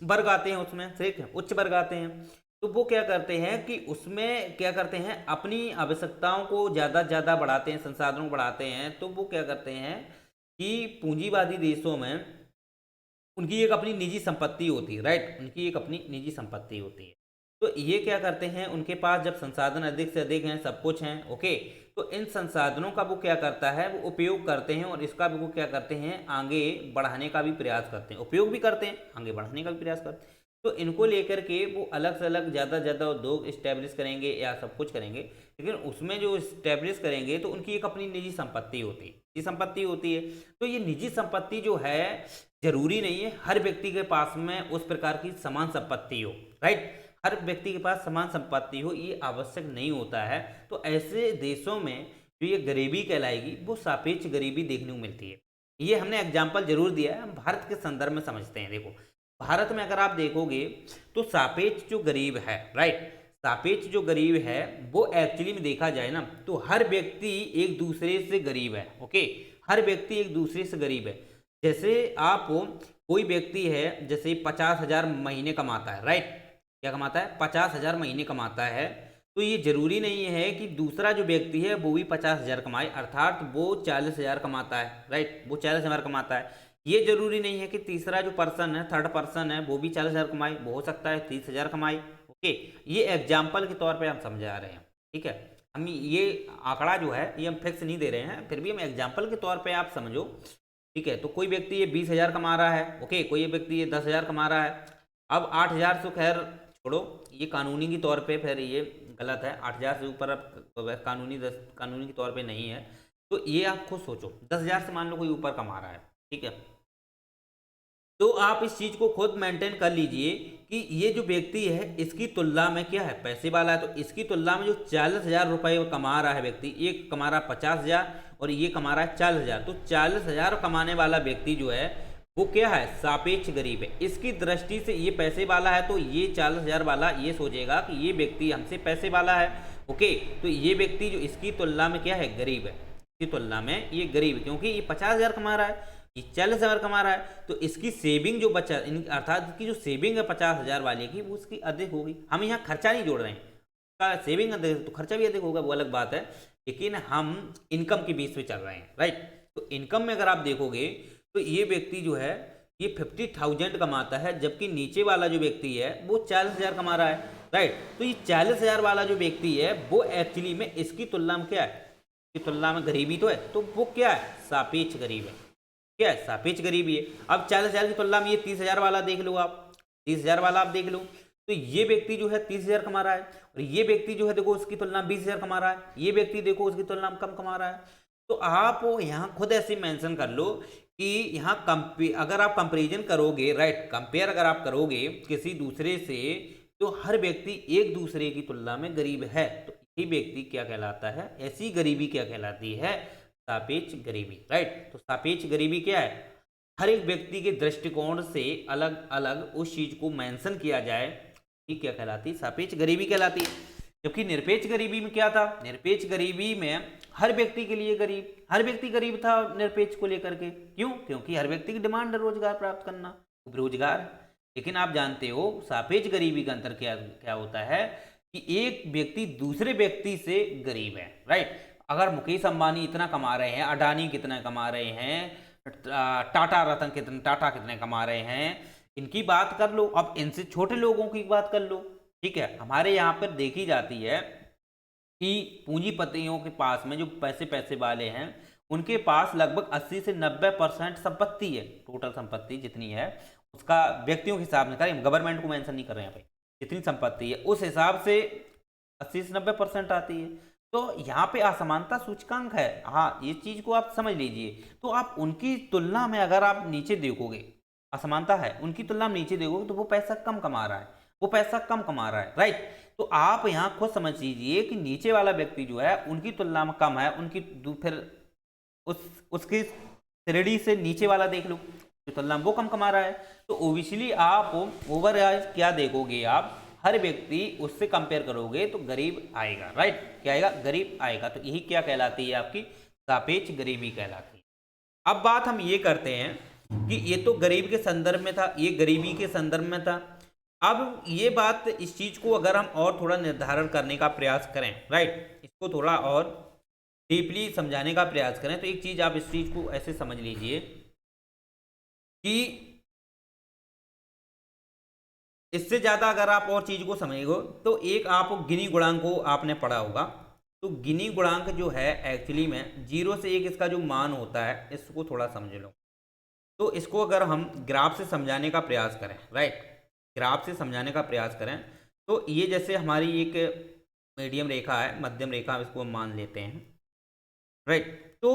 वर्ग आते हैं उसमें, ठीक है, उच्च वर्ग आते हैं। तो वो क्या करते हैं कि उसमें क्या करते हैं, अपनी आवश्यकताओं को ज़्यादा से ज़्यादा बढ़ाते हैं, संसाधनों को बढ़ाते हैं। तो वो क्या करते हैं कि पूंजीवादी देशों में उनकी एक अपनी निजी संपत्ति होती है, राइट, उनकी एक अपनी निजी संपत्ति होती है। तो ये क्या करते हैं, उनके पास जब संसाधन अधिक से अधिक हैं, सब कुछ हैं, ओके, तो इन संसाधनों का वो क्या करता है, वो उपयोग करते हैं और इसका भी वो क्या करते हैं, आगे बढ़ाने का भी प्रयास करते हैं, उपयोग भी करते हैं, आगे बढ़ाने का भी प्रयास करते हैं। तो इनको लेकर के वो अलग से अलग ज़्यादा ज़्यादा उद्योग इस्टेब्लिश करेंगे या सब कुछ करेंगे, लेकिन उसमें जो इस्टेब्लिश करेंगे तो उनकी एक अपनी निजी संपत्ति होती है, निजी संपत्ति होती है। तो ये निजी संपत्ति जो है जरूरी नहीं है हर व्यक्ति के पास में उस प्रकार की समान संपत्ति हो, राइट, हर व्यक्ति के पास समान संपत्ति हो ये आवश्यक नहीं होता है। तो ऐसे देशों में जो ये गरीबी कहलाएगी वो सापेक्ष गरीबी देखने को मिलती है। ये हमने एग्जाम्पल जरूर दिया है, हम भारत के संदर्भ में समझते हैं। देखो भारत में अगर आप देखोगे तो सापेक्ष जो गरीब है, राइट, सापेक्ष जो गरीब है वो एक्चुअली में देखा जाए ना तो हर व्यक्ति एक दूसरे से गरीब है, ओके, हर व्यक्ति एक दूसरे से गरीब है। जैसे आप कोई व्यक्ति है जैसे 50,000 महीने कमाता है, राइट, क्या कमाता है, 50,000 महीने कमाता है, तो ये जरूरी नहीं है कि दूसरा जो व्यक्ति है वो भी 50,000 कमाए, अर्थात वो 40,000 कमाता है, राइट, वो 40,000 कमाता है। ये जरूरी नहीं है कि तीसरा जो पर्सन है, थर्ड पर्सन है, वो भी 40,000 कमाए, वो हो सकता है 30,000 कमाए, ओके। ये एग्जाम्पल के तौर पे हम समझा रहे हैं, ठीक है, हम ये आंकड़ा जो है ये हम फिक्स नहीं दे रहे हैं, फिर भी हम एग्जाम्पल के तौर पे आप समझो, ठीक है। तो कोई व्यक्ति ये 20,000 कमा रहा है, ओके, कोई व्यक्ति ये 10,000 कमा रहा है। अब 8,000 तो खैर छोड़ो, ये कानूनी के तौर पे फिर ये गलत है, 8,000 से ऊपर अब कानूनी के तौर पे नहीं है। तो ये आप खुद सोचो, 10,000 से मान लो कोई ऊपर कमा रहा है, ठीक है, तो आप इस चीज को खुद मेंटेन कर लीजिए कि ये जो व्यक्ति है इसकी तुलना में क्या है, पैसे वाला है, तो इसकी तुलना में जो 40,000 रुपये कमा रहा है व्यक्ति, एक कमा रहा है 50,000 और ये कमा रहा है 40,000, तो 40,000 कमाने वाला व्यक्ति जो है वो क्या है, सापेक्ष गरीब है। इसकी दृष्टि से ये पैसे वाला है तो ये 40,000 वाला ये सोचेगा कि ये व्यक्ति हमसे पैसे वाला है, ओके, तो ये व्यक्ति जो इसकी तुलना में क्या है, गरीब है, इसकी तुलना में ये गरीब, क्योंकि ये 50,000 कमा रहा है, ये 40,000 कमा रहा है, तो इसकी सेविंग जो बचा, अर्थात इसकी जो सेविंग है 50,000 वाले की वो उसकी अधिक होगी। हम यहाँ खर्चा नहीं जोड़ रहे हैं, का सेविंग अधिक तो खर्चा भी अधिक होगा, वो अलग बात है, लेकिन हम इनकम के बेस पे चल रहे हैं, राइट। तो इनकम में अगर आप देखोगे तो ये व्यक्ति जो है ये 50,000 कमाता है, जबकि नीचे वाला जो व्यक्ति है वो 40,000 कमा रहा है, राइट। तो ये 40,000 वाला जो व्यक्ति है वो एक्चुअली में इसकी तुलना में क्या है, इसकी तुलना में गरीबी तो है, तो वो क्या है, सापेक्ष गरीब है, क्या है, सापेक्ष गरीबी है। अब 40,000 की तुलना में ये 30,000 वाला देख लो, आप 30,000 वाला आप देख लो, तो ये व्यक्ति जो है 30,000 कमा रहा है और ये व्यक्ति जो है देखो उसकी तुलना में 20,000 कमा रहा है, ये व्यक्ति देखो उसकी तुलना में कम कमा रहा है। तो आप यहाँ खुद ऐसे मेंशन कर लो कि यहाँ अगर आप कंपेरिजन करोगे, राइट, कंपेयर अगर आप करोगे किसी दूसरे से तो हर व्यक्ति एक दूसरे की तुलना में गरीब है, तो यही व्यक्ति क्या कहलाता है, ऐसी गरीबी क्या कहलाती है, सापेक्ष गरीबी, राइट। तो सापेक्ष गरीबी क्या है, हर एक व्यक्ति के दृष्टिकोण से अलग अलग उस चीज को मेंशन किया जाए, ठीक, क्या कहलाती है, सापेक्ष गरीबी कहलाती है। जबकि निरपेक्ष गरीबी में क्या था, निरपेक्ष गरीबी में हर व्यक्ति के लिए गरीब, हर व्यक्ति गरीब था निरपेक्ष को लेकर के, क्यों, क्योंकि हर व्यक्ति की डिमांड है रोजगार प्राप्त करना, रोजगार। लेकिन आप जानते हो सापेक्ष गरीबी का अंतर क्या क्या होता है कि एक व्यक्ति दूसरे व्यक्ति से गरीब है, राइट। अगर मुकेश अंबानी इतना कमा रहे हैं, अडानी कितना कमा रहे हैं, टाटा कितने कमा रहे हैं, इनकी बात कर लो, अब इनसे छोटे लोगों की बात कर लो, ठीक है। हमारे यहाँ पर देखी जाती है कि पूंजीपतियों के पास में जो पैसे वाले हैं उनके पास लगभग 80 से 90% संपत्ति है, टोटल संपत्ति जितनी है उसका व्यक्तियों के हिसाब से करें, गवर्नमेंट को मेंशन नहीं कर रहे हैं भाई, जितनी संपत्ति है उस हिसाब से 80 से 90% आती है। तो यहाँ पे असमानता सूचकांक है, हाँ, ये चीज को आप समझ लीजिए। तो आप उनकी तुलना में अगर आप नीचे देखोगे, असमानता है, उनकी तुलना में नीचे देखोगे तो वो पैसा कम कमा रहा है, वो पैसा कम कमा रहा है, राइट। तो आप यहाँ खुद समझ लीजिए कि नीचे वाला व्यक्ति जो है उनकी तुलना में कम है, उनकी फिर उसकी श्रेणी से नीचे वाला देख लो तो तुलना में वो कम कमा रहा है। तो ओबियसली आप ओवरऑल क्या देखोगे, आप हर व्यक्ति उससे कंपेयर करोगे तो गरीब आएगा, राइट, क्या आएगा, गरीब आएगा। तो यही क्या कहलाती है, आपकी सापेक्ष गरीबी कहलाती है। अब बात हम ये करते हैं कि ये तो गरीब के संदर्भ में था, ये गरीबी के संदर्भ में था। अब ये बात, इस चीज को अगर हम और थोड़ा निर्धारण करने का प्रयास करें, राइट, इसको थोड़ा और डीपली समझाने का प्रयास करें, तो एक चीज आप इस चीज को ऐसे समझ लीजिए कि इससे ज़्यादा अगर आप और चीज़ को समझेंगे तो एक आप गिनी गुणांक को आपने पढ़ा होगा। तो गिनी गुणांक जो है एक्चुअली में 0 से 1 इसका जो मान होता है, इसको थोड़ा समझ लो। तो इसको अगर हम ग्राफ से समझाने का प्रयास करें, राइट, ग्राफ से समझाने का प्रयास करें, तो ये जैसे हमारी एक मीडियम रेखा है, मध्यम रेखा इसको हम मान लेते हैं, राइट। तो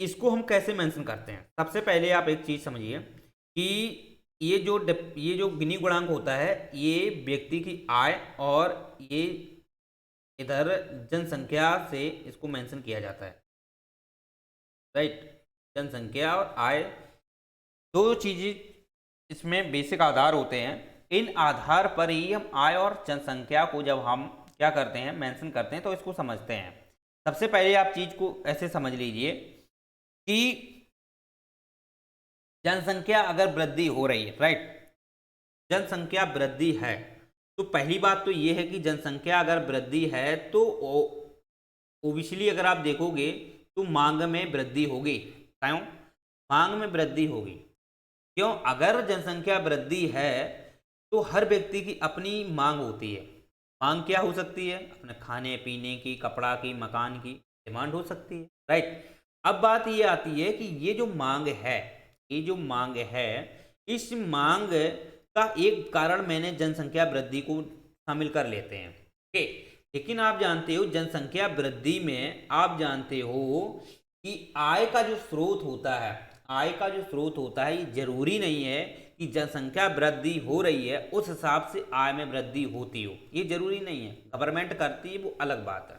इसको हम कैसे मेंशन करते हैं? सबसे पहले आप एक चीज़ समझिए कि ये जो गिनी गुणांक होता है, ये व्यक्ति की आय और ये इधर जनसंख्या से इसको मेंशन किया जाता है, राइट। जनसंख्या और आय दो चीजें इसमें बेसिक आधार होते हैं। इन आधार पर ही हम आय और जनसंख्या को जब हम क्या करते हैं, मेंशन करते हैं, तो इसको समझते हैं। सबसे पहले आप चीज को ऐसे समझ लीजिए कि जनसंख्या अगर वृद्धि हो रही है, राइट, जनसंख्या वृद्धि है, तो पहली बात तो ये है कि जनसंख्या अगर वृद्धि है तो ओबियसली अगर आप देखोगे तो मांग में वृद्धि होगी। क्यों? मांग में वृद्धि होगी। क्यों? अगर जनसंख्या वृद्धि है तो हर व्यक्ति की अपनी मांग होती है। मांग क्या हो सकती है? अपने खाने पीने की, कपड़ा की, मकान की डिमांड हो सकती है, राइट। अब बात ये आती है कि ये जो मांग है, ये जो मांग है, इस मांग का एक कारण मैंने जनसंख्या वृद्धि को शामिल कर लेते हैं, ओके। लेकिन आप जानते हो जनसंख्या वृद्धि में आप जानते हो कि आय का जो स्रोत होता है, आय का जो स्रोत होता है, ये जरूरी नहीं है कि जनसंख्या वृद्धि हो रही है उस हिसाब से आय में वृद्धि होती हो, ये जरूरी नहीं है। गवर्नमेंट करती है वो अलग बात है,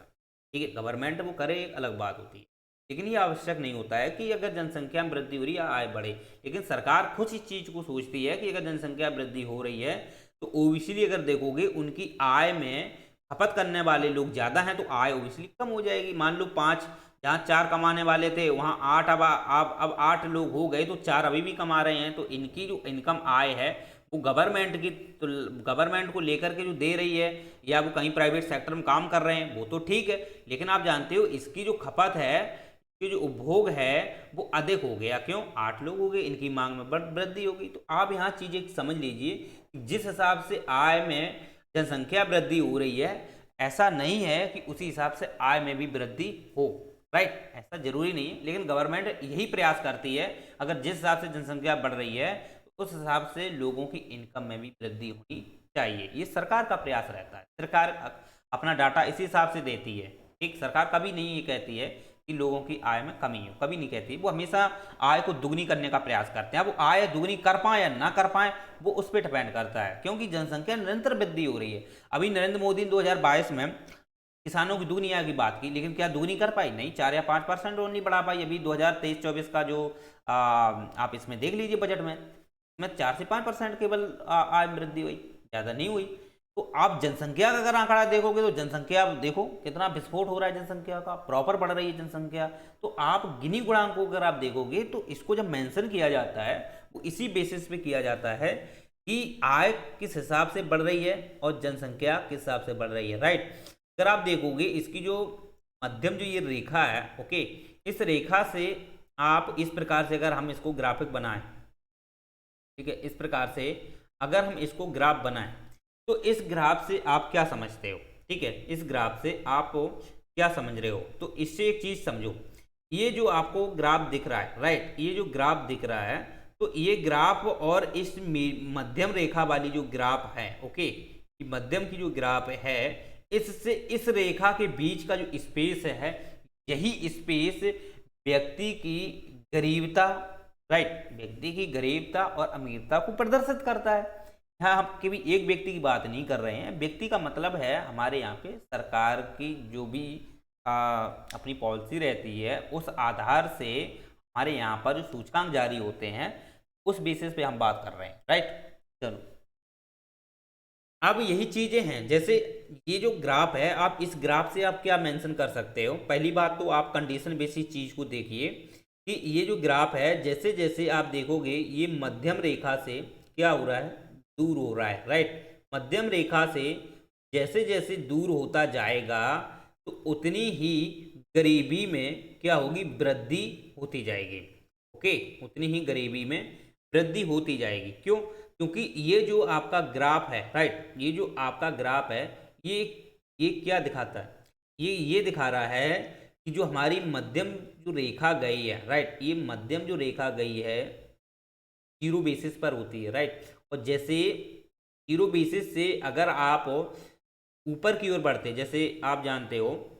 ठीक है, गवर्नमेंट वो करे एक अलग बात होती है, लेकिन ये आवश्यक नहीं होता है कि अगर जनसंख्या में वृद्धि हो रही है या आय बढ़े। लेकिन सरकार खुद इस चीज को सोचती है कि अगर जनसंख्या वृद्धि हो रही है तो ओबियसली अगर देखोगे उनकी आय में खपत करने वाले लोग ज्यादा हैं तो आय ओबियसली कम हो जाएगी। मान लो 5 जहाँ 4 कमाने वाले थे वहाँ 8, अब 8 लोग हो गए तो 4 अभी भी कमा रहे हैं। तो इनकी जो इनकम आय है वो गवर्नमेंट की, तो गवर्नमेंट को लेकर के जो दे रही है या वो कहीं प्राइवेट सेक्टर में काम कर रहे हैं वो तो ठीक है, लेकिन आप जानते हो इसकी जो खपत है, इसकी जो उपभोग है वो अधिक हो गया। क्यों? 8 लोग हो गए, इनकी मांग में वृद्धि होगी। तो आप यहाँ चीज़ें समझ लीजिए, जिस हिसाब से आय में जनसंख्या वृद्धि हो रही है ऐसा नहीं है कि उसी हिसाब से आय में भी वृद्धि हो, राइट, ऐसा जरूरी नहीं है। लेकिन गवर्नमेंट यही प्रयास करती है अगर जिस हिसाब से जनसंख्या बढ़ रही है तो उस हिसाब से लोगों की इनकम में भी वृद्धि होनी चाहिए। ये सरकार का प्रयास रहता है, सरकार अपना डाटा इसी हिसाब से देती है, ठीक। सरकार कभी नहीं ये कहती है कि लोगों की आय में कमी हो, कभी नहीं कहती। वो हमेशा आय को दुगनी करने का प्रयास करते हैं। अब वो आय दुगनी कर पाए या ना कर पाए वो उस पर डिपेंड करता है, क्योंकि जनसंख्या निरंतर वृद्धि हो रही है। अभी नरेंद्र मोदी ने 2022 में किसानों की दुगनी आय की बात की, लेकिन क्या दुगनी कर पाई? नहीं, 4 या 5% और नहीं बढ़ा पाई। अभी 2023-24 का जो आप इसमें देख लीजिए बजट में, इसमें 4 से 5% केवल आय में वृद्धि हुई, ज़्यादा नहीं हुई। तो आप जनसंख्या का अगर आंकड़ा देखोगे तो जनसंख्या देखो कितना विस्फोट हो रहा है, जनसंख्या का प्रॉपर बढ़ रही है जनसंख्या। तो आप गिनी गुणांक को अगर आप देखोगे तो इसको जब मेंशन किया जाता है वो इसी बेसिस पे किया जाता है कि आय किस हिसाब से बढ़ रही है और जनसंख्या किस हिसाब से बढ़ रही है, राइट। अगर आप देखोगे इसकी जो मध्यम जो ये रेखा है, ओके, इस रेखा से आप इस प्रकार से अगर हम इसको ग्राफिक बनाएं, ठीक है, इस प्रकार से अगर हम इसको ग्राफ बनाएं तो इस ग्राफ से आप क्या समझते हो? ठीक है, इस ग्राफ से आप क्या समझ रहे हो? तो इससे एक चीज समझो, ये जो आपको ग्राफ दिख रहा है, राइट, ये जो ग्राफ दिख रहा है, तो ये ग्राफ और इस मध्यम रेखा वाली जो ग्राफ है, ओके, ये मध्यम की जो ग्राफ है, इससे इस रेखा के बीच का जो स्पेस है, यही स्पेस व्यक्ति की गरीबता, राइट, व्यक्ति की गरीबता और अमीरता को प्रदर्शित करता है। यहाँ हम केवल एक व्यक्ति की बात नहीं कर रहे हैं, व्यक्ति का मतलब है हमारे यहाँ पे सरकार की जो भी अपनी पॉलिसी रहती है उस आधार से हमारे यहाँ पर जो सूचकांक जारी होते हैं उस बेसिस पे हम बात कर रहे हैं, राइट। चलो, अब यही चीजें हैं, जैसे ये जो ग्राफ है, आप इस ग्राफ से आप क्या मेंशन कर सकते हो? पहली बात तो आप कंडीशन बेसिस चीज को देखिए कि ये जो ग्राफ है, जैसे जैसे आप देखोगे ये मध्यम रेखा से क्या हो रहा है, दूर हो रहा है, राइट। मध्यम रेखा से जैसे जैसे दूर होता जाएगा तो उतनी ही गरीबी में क्या होगी, वृद्धि होती जाएगी, ओके, उतनी ही गरीबी में वृद्धि होती जाएगी। क्यों? क्योंकि ये जो आपका ग्राफ है, राइट, ये जो आपका ग्राफ है, ये ये क्या दिखाता है? ये दिखा रहा है कि जो हमारी मध्यम जो रेखा गई है, राइट, ये मध्यम जो रेखा गई है जीरो बेसिस पर होती है, राइट। और जैसे जीरो बेसिस से अगर आप ऊपर की ओर बढ़ते, जैसे आप जानते हो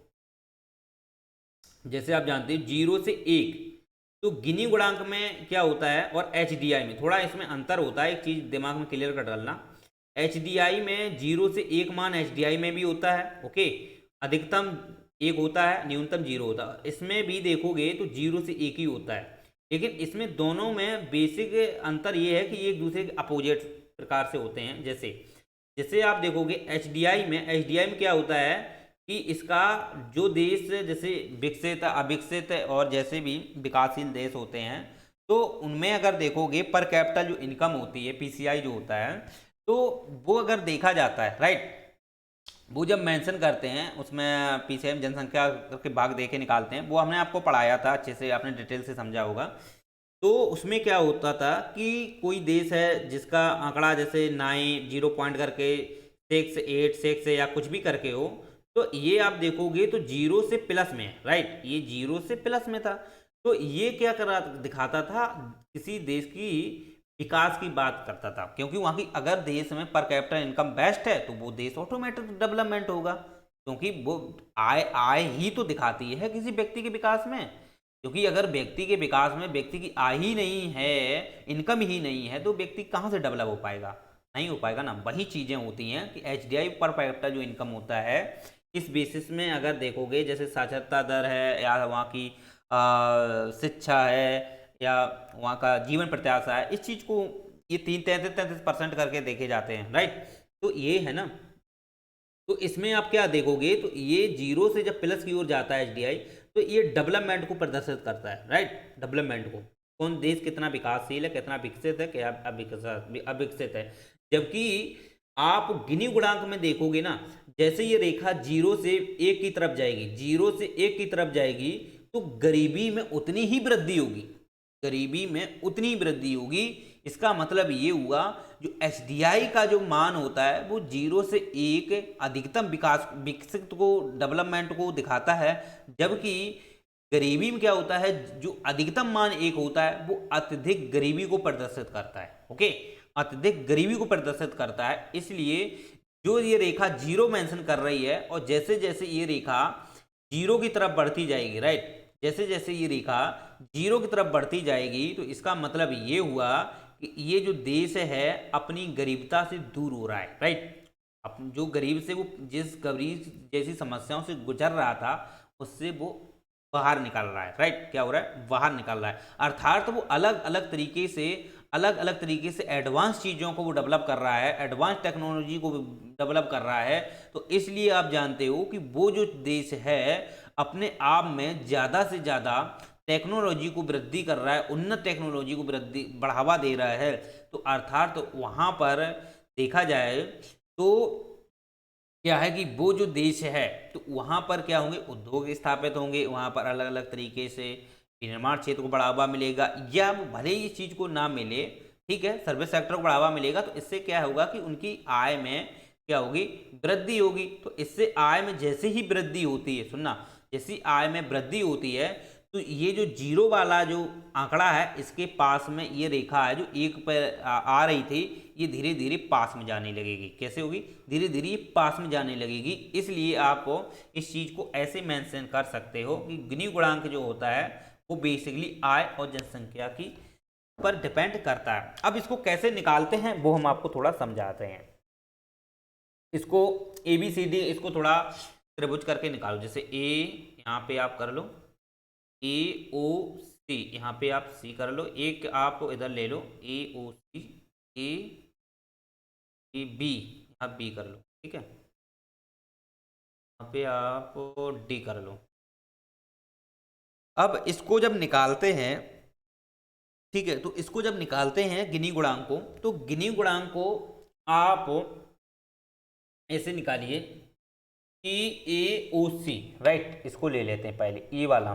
जीरो से एक, तो गिनी गुणांक में क्या होता है और एच डी आई में थोड़ा इसमें अंतर होता है। एक चीज दिमाग में क्लियर कर डालना, एच डी आई में जीरो से एक मान एच डी आई में भी होता है, ओके, अधिकतम एक होता है, न्यूनतम जीरो होता है। इसमें भी देखोगे तो जीरो से एक ही होता है, लेकिन इसमें दोनों में बेसिक अंतर ये है कि एक दूसरे के अपोजिट प्रकार से होते हैं। जैसे जैसे आप देखोगे एच डी आई में क्या होता है कि इसका जो देश जैसे विकसित, अविकसित और जैसे भी विकासशील देश होते हैं, तो उनमें अगर देखोगे पर कैपिटल जो इनकम होती है, पीसीआई जो होता है, तो वो अगर देखा जाता है, राइट, वो जब मेंशन करते हैं उसमें पीसीआई जनसंख्या के भाग देके निकालते हैं, वो हमने आपको पढ़ाया था अच्छे से, आपने डिटेल से समझा होगा। तो उसमें क्या होता था कि कोई देश है जिसका आंकड़ा जैसे 9 जीरो पॉइंट करके 6 8 6 या कुछ भी करके हो, तो ये आप देखोगे तो जीरो से प्लस में है, राइट, ये जीरो से प्लस में था। तो ये क्या करा दिखाता था, किसी देश की विकास की बात करता था, क्योंकि वहाँ की अगर देश में पर कैपिटल इनकम बेस्ट है तो वो देश ऑटोमेटिक डेवलपमेंट होगा, क्योंकि वो आय आय ही तो दिखाती है किसी व्यक्ति के विकास में। क्योंकि अगर व्यक्ति के विकास में व्यक्ति की आय ही नहीं है, इनकम ही नहीं है, तो व्यक्ति कहाँ से डेवलप हो पाएगा? नहीं हो पाएगा ना। वही चीज़ें होती हैं कि एचडीआई पर कैपिटा जो इनकम होता है, इस बेसिस में अगर देखोगे जैसे साक्षरता दर है या वहाँ की शिक्षा है या वहाँ का जीवन प्रत्याशा है, इस चीज़ को ये 33% करके देखे जाते हैं, राइट। तो ये है ना, तो इसमें आप क्या देखोगे तो ये जीरो से जब प्लस की ओर जाता है एचडीआई, तो ये डेवलपमेंट को प्रदर्शित करता है, राइट, डेवलपमेंट को, कौन देश कितना विकासशील है, कितना विकसित है, क्या अविकसित है। जबकि आप गिनी गुणांक में देखोगे ना, जैसे ये रेखा जीरो से एक की तरफ जाएगी, जीरो से एक की तरफ जाएगी, तो गरीबी में उतनी ही वृद्धि होगी, गरीबी में उतनी ही वृद्धि होगी। इसका मतलब ये हुआ जो एचडीआई का जो मान होता है वो जीरो से एक अधिकतम विकास विकसित को डेवलपमेंट को दिखाता है, जबकि गरीबी में क्या होता है, जो अधिकतम मान एक होता है वो अत्यधिक गरीबी को प्रदर्शित करता है, ओके, अत्यधिक गरीबी को प्रदर्शित करता है। इसलिए जो ये रेखा जीरो मेंशन कर रही है, और जैसे जैसे ये रेखा जीरो की तरफ बढ़ती जाएगी, राइट, जैसे जैसे ये रेखा जीरो की तरफ बढ़ती जाएगी, तो इसका मतलब ये हुआ कि ये जो देश है अपनी गरीबता से दूर हो रहा है, राइट। अब जो गरीब से वो जिस गरीब जैसी समस्याओं से गुजर रहा था उससे वो बाहर निकल रहा है, राइट, क्या हो रहा है, बाहर निकल रहा है। अर्थात वो अलग अलग तरीके से एडवांस चीज़ों को वो डेवलप कर रहा है, एडवांस टेक्नोलॉजी को डेवलप कर रहा है। तो इसलिए आप जानते हो कि वो जो देश है अपने आप में ज़्यादा से ज़्यादा टेक्नोलॉजी को वृद्धि कर रहा है, उन्नत टेक्नोलॉजी को वृद्धि बढ़ावा दे रहा है। तो अर्थात तो वहाँ पर देखा जाए तो क्या है कि वो जो देश है तो वहाँ पर क्या होंगे, उद्योग स्थापित होंगे, वहाँ पर अलग अलग तरीके से विनिर्माण क्षेत्र को बढ़ावा मिलेगा, या भले ही इस चीज़ को ना मिले, ठीक है, सर्विस सेक्टर को बढ़ावा मिलेगा। तो इससे क्या होगा कि उनकी आय में क्या होगी, वृद्धि होगी। तो इससे आय में जैसे ही वृद्धि होती है, सुनना, जैसी आय में वृद्धि होती है तो ये जो जीरो वाला जो आंकड़ा है इसके पास में ये रेखा है जो एक पर आ रही थी, ये धीरे धीरे पास में जाने लगेगी। कैसे होगी, धीरे धीरे ये पास में जाने लगेगी। इसलिए आप इस चीज़ को ऐसे मेंशन कर सकते हो कि गिनी गुणांक जो होता है वो बेसिकली आय और जनसंख्या की पर डिपेंड करता है। अब इसको कैसे निकालते हैं वो हम आपको थोड़ा समझाते हैं। इसको ए बी सी डी इसको थोड़ा त्रिभुज करके निकालो। जैसे ए यहाँ पे आप कर लो, ए ओ सी यहाँ पे आप सी कर लो, एक आप इधर ले लो ए ओ सी, ए ए बी यहाँ बी कर लो, ठीक है, यहाँ पे आप डी कर लो। अब इसको जब निकालते हैं, ठीक है, तो इसको जब निकालते हैं गिनी गुणांक को, तो गिनी गुणांक को आप ऐसे निकालिए कि ए ओ सी, राइट, इसको ले लेते हैं पहले, ए वाला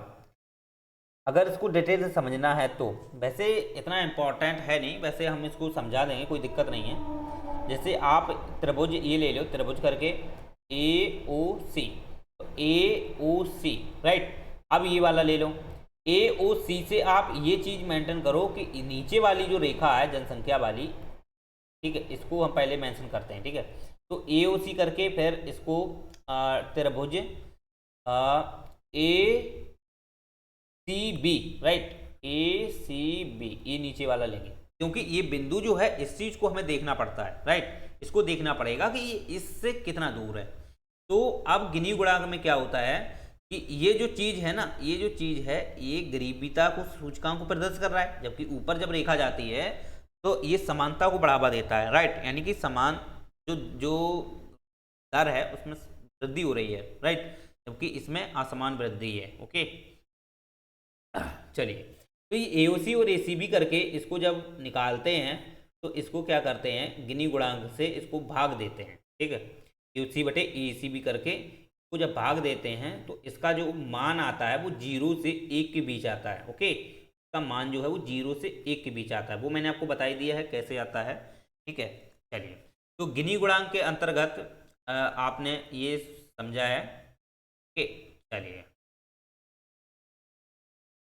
अगर इसको डिटेल से समझना है तो वैसे इतना इम्पोर्टेंट है नहीं, वैसे हम इसको समझा देंगे, कोई दिक्कत नहीं है। जैसे आप त्रिभुज ये ले लो, त्रिभुज करके ए ओ सी, ए ओ सी, राइट। अब ये वाला ले लो, ए ओ सी से आप ये चीज़ मेंटेन करो कि नीचे वाली जो रेखा है जनसंख्या वाली, ठीक है, इसको हम पहले मेंशन करते हैं, ठीक है। तो ए ओ सी करके फिर इसको त्रिभुज ए सी बी, राइट, ए सी बी, ये नीचे वाला लेंगे क्योंकि ये बिंदु जो है इस चीज को हमें देखना पड़ता है, राइट। इसको देखना पड़ेगा कि ये इससे कितना दूर है। तो अब गिनी गुणांक में क्या होता है कि ये जो चीज है ना, ये जो चीज है ये गरीबीता को, सूचकांक को प्रदर्शित कर रहा है, जबकि ऊपर जब रेखा जाती है तो ये समानता को बढ़ावा देता है, राइट। यानी कि समान जो जो दर है उसमें वृद्धि हो रही है, राइट, जबकि इसमें असमान वृद्धि है। ओके, चलिए, तो ये AOC और ACB करके इसको जब निकालते हैं तो इसको क्या करते हैं, गिनी गुणांक से इसको भाग देते हैं, ठीक है। AOC बटे ACB करके इसको जब भाग देते हैं तो इसका जो मान आता है वो 0 से 1 के बीच आता है। ओके, इसका मान जो है वो 0 से 1 के बीच आता है, वो मैंने आपको बताई दिया है कैसे आता है, ठीक है। चलिए, तो गिनी गुणांक के अंतर्गत आपने ये समझा है। ओके, चलिए,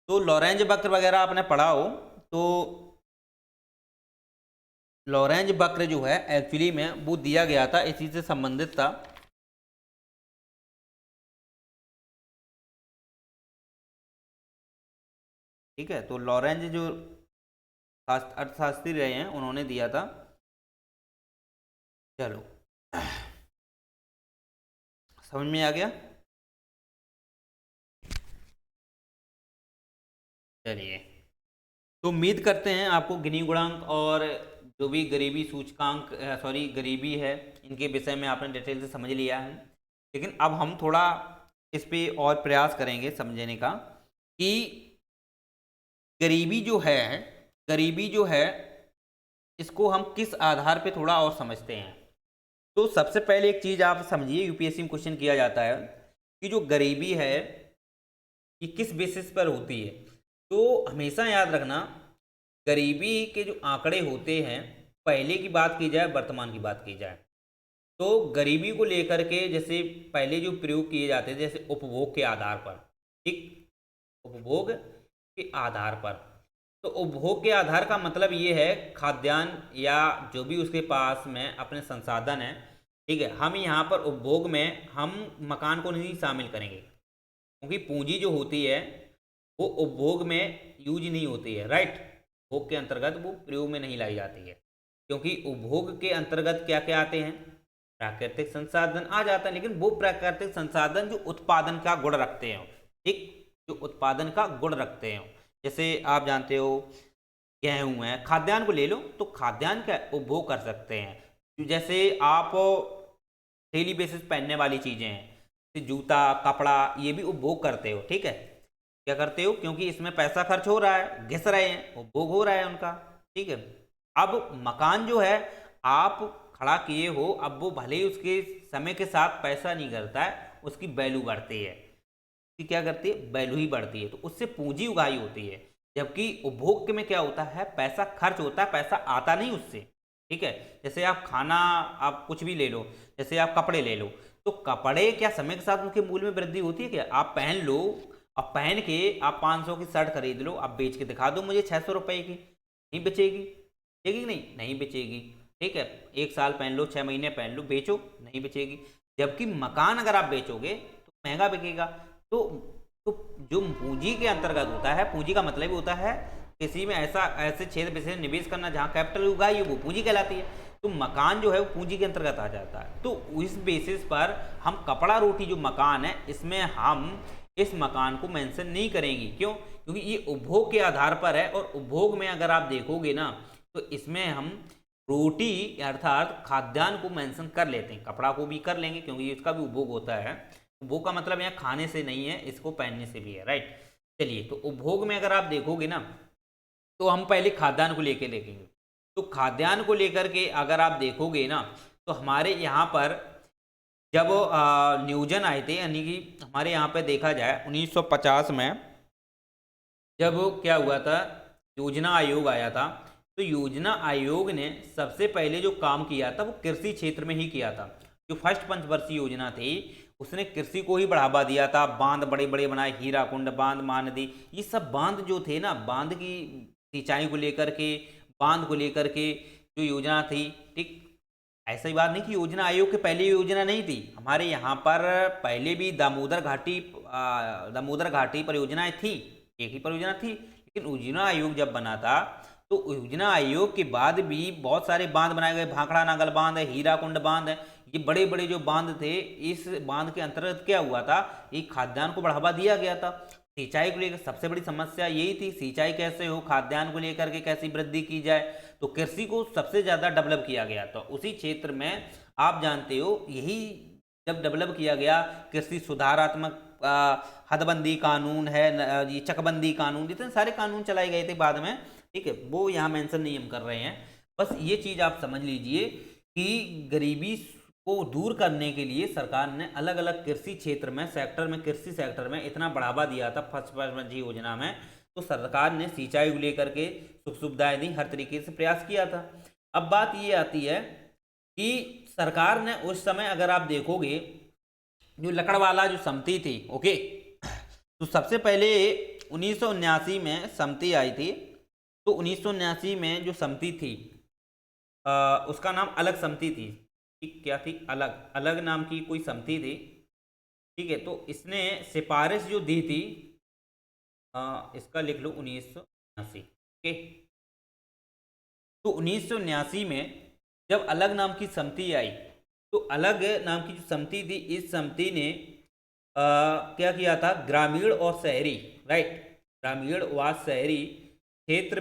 तो लॉरेंज वक्र वगैरह आपने पढ़ा हो तो लॉरेंज वक्र जो है एक्चुअली में वो दिया गया था, इसी से संबंधित था। ठीक है, तो लॉरेंज जो अर्थशास्त्री रहे हैं उन्होंने दिया था। चलो, समझ में आ गया। चलिए, तो उम्मीद करते हैं आपको गिनी गुणांक और जो भी गरीबी सूचकांक, सॉरी गरीबी है, इनके विषय में आपने डिटेल से समझ लिया है। लेकिन अब हम थोड़ा इस पे और प्रयास करेंगे समझने का कि गरीबी जो है इसको हम किस आधार पे थोड़ा और समझते हैं। तो सबसे पहले एक चीज़ आप समझिए, यूपीएससी में क्वेश्चन किया जाता है कि जो गरीबी है ये किस बेसिस पर होती है। तो हमेशा याद रखना, गरीबी के जो आंकड़े होते हैं, पहले की बात की जाए वर्तमान की बात की जाए, तो गरीबी को लेकर के जैसे पहले जो प्रयोग किए जाते थे, जैसे उपभोग के आधार पर, ठीक, उपभोग के आधार पर। तो उपभोग के आधार का मतलब ये है खाद्यान्न या जो भी उसके पास में अपने संसाधन है, ठीक है। हम यहाँ पर उपभोग में हम मकान को नहीं शामिल करेंगे क्योंकि पूंजी जो होती है वो उपभोग में यूज नहीं होती है, राइट। उपभोग के अंतर्गत वो प्रयोग में नहीं लाई जाती है, क्योंकि उपभोग के अंतर्गत क्या क्या आते हैं, प्राकृतिक संसाधन आ जाता है, लेकिन वो प्राकृतिक संसाधन जो उत्पादन का गुण रखते हैं, ठीक, जो उत्पादन का गुण रखते हैं। जैसे आप जानते हो गेहूं है, खाद्यान्न को ले लो, तो खाद्यान्न का उपभोग कर सकते हैं। जैसे आप डेली बेसिस पहनने वाली चीजें हैं, जूता कपड़ा, ये भी उपभोग करते हो, ठीक है। क्या करते हो, क्योंकि इसमें पैसा खर्च हो रहा है, घिस रहे हैं, उपभोग हो रहा है उनका, ठीक है। अब मकान जो है आप खड़ा किए हो, अब वो भले ही उसके समय के साथ पैसा नहीं करता है, उसकी वैल्यू बढ़ती है, उसकी क्या करती है, वैल्यू ही बढ़ती है, तो उससे पूंजी उगाई होती है। जबकि उपभोग में क्या होता है, पैसा खर्च होता है, पैसा आता नहीं उससे, ठीक है। जैसे आप खाना, आप कुछ भी ले लो, जैसे आप कपड़े ले लो, तो कपड़े क्या समय के साथ उनके मूल्य में वृद्धि होती है क्या, आप पहन लो, अब पहन के आप 500 की शर्ट खरीद लो, अब बेच के दिखा दो मुझे 600 रुपए की, नहीं बेचेगी, बेचेगी कि नहीं, नहीं बेचेगी, ठीक है। 1 साल पहन लो, 6 महीने पहन लो, बेचो, नहीं बेचेगी। जबकि मकान अगर आप बेचोगे तो महंगा बिकेगा। तो जो पूंजी के अंतर्गत होता है, पूंजी का मतलब होता है किसी में ऐसे क्षेत्र में निवेश करना जहां कैपिटल उगाई है, वो पूंजी कहलाती है। तो मकान जो है वो पूंजी के अंतर्गत आ जाता है। तो इस बेसिस पर हम कपड़ा रोटी जो मकान है, इसमें हम इस मकान को मेंशन नहीं करेंगे। क्यों, क्योंकि ये उपभोग के आधार पर है, और उपभोग में अगर आप देखोगे ना तो इसमें हम रोटी अर्थात खाद्यान्न को मेंशन कर लेते हैं, कपड़ा को भी कर लेंगे क्योंकि इसका भी उपभोग होता है। उपभोग का मतलब यहाँ खाने से नहीं है, इसको पहनने से भी है, राइट। चलिए, तो उपभोग में अगर आप देखोगे ना तो हम पहले खाद्यान्न को लेके देखेंगे। तो खाद्यान्न को लेकर के अगर आप देखोगे ना तो हमारे यहाँ पर जब नियोजन आए थे, यानी कि हमारे यहाँ पे देखा जाए 1950 में जब क्या हुआ था, योजना आयोग आया था, तो योजना आयोग ने सबसे पहले जो काम किया था वो कृषि क्षेत्र में ही किया था। जो फर्स्ट पंचवर्षीय योजना थी उसने कृषि को ही बढ़ावा दिया था। बांध बड़े बड़े बनाए, हीराकुंड बांध, महानदी, ये सब बांध जो थे ना, बांध की सिंचाई को लेकर के, बांध को लेकर के जो योजना थी, ठीक। ऐसा ही बात नहीं कि योजना आयोग के पहले योजना नहीं थी, हमारे यहाँ पर पहले भी दामोदर घाटी परियोजनाएं थी, एक ही परियोजना थी। लेकिन योजना आयोग जब बना था तो योजना आयोग के बाद भी बहुत सारे बांध बनाए गए, भाखड़ा नागल बांध है, हीराकुंड बांध है, ये बड़े बड़े जो बांध थे। इस बांध के अंतर्गत क्या हुआ था, ये खाद्यान्न को बढ़ावा दिया गया था। सिंचाई को लेकर सबसे बड़ी समस्या यही थी, सिंचाई कैसे हो, खाद्यान्न को लेकर के कैसी वृद्धि की जाए, तो कृषि को सबसे ज़्यादा डेवलप किया गया। तो उसी क्षेत्र में आप जानते हो, यही जब डेवलप किया गया, कृषि सुधारात्मक हदबंदी कानून है, ये चकबंदी कानून, जितने सारे कानून चलाए गए थे बाद में, ठीक है, वो यहाँ मेंशन नहीं हम कर रहे हैं। बस ये चीज़ आप समझ लीजिए कि गरीबी को दूर करने के लिए सरकार ने अलग अलग कृषि क्षेत्र में, सेक्टर में, कृषि सेक्टर में इतना बढ़ावा दिया था फर्स्ट पंचवर्षीय योजना में। तो सरकार ने सिंचाई को लेकर के सुख सुविधाएं दी, हर तरीके से प्रयास किया था। अब बात ये आती है कि सरकार ने उस समय, अगर आप देखोगे, जो लकड़वाला जो समिति थी, ओके, तो सबसे पहले 1979 में समिति आई थी। तो 1979 में जो समिति थी उसका नाम अलग समिति थी, ठीक, क्या थी, अलग अलग नाम की कोई समिति थी, ठीक है। तो इसने सिफारिश जो दी थी, इसका लिख लो 1979, ओके। तो 1979 में जब अलग नाम की समिति आई, तो अलग नाम की जो समिति थी, इस समिति ने क्या किया था, ग्रामीण और शहरी, राइट, ग्रामीण व शहरी क्षेत्र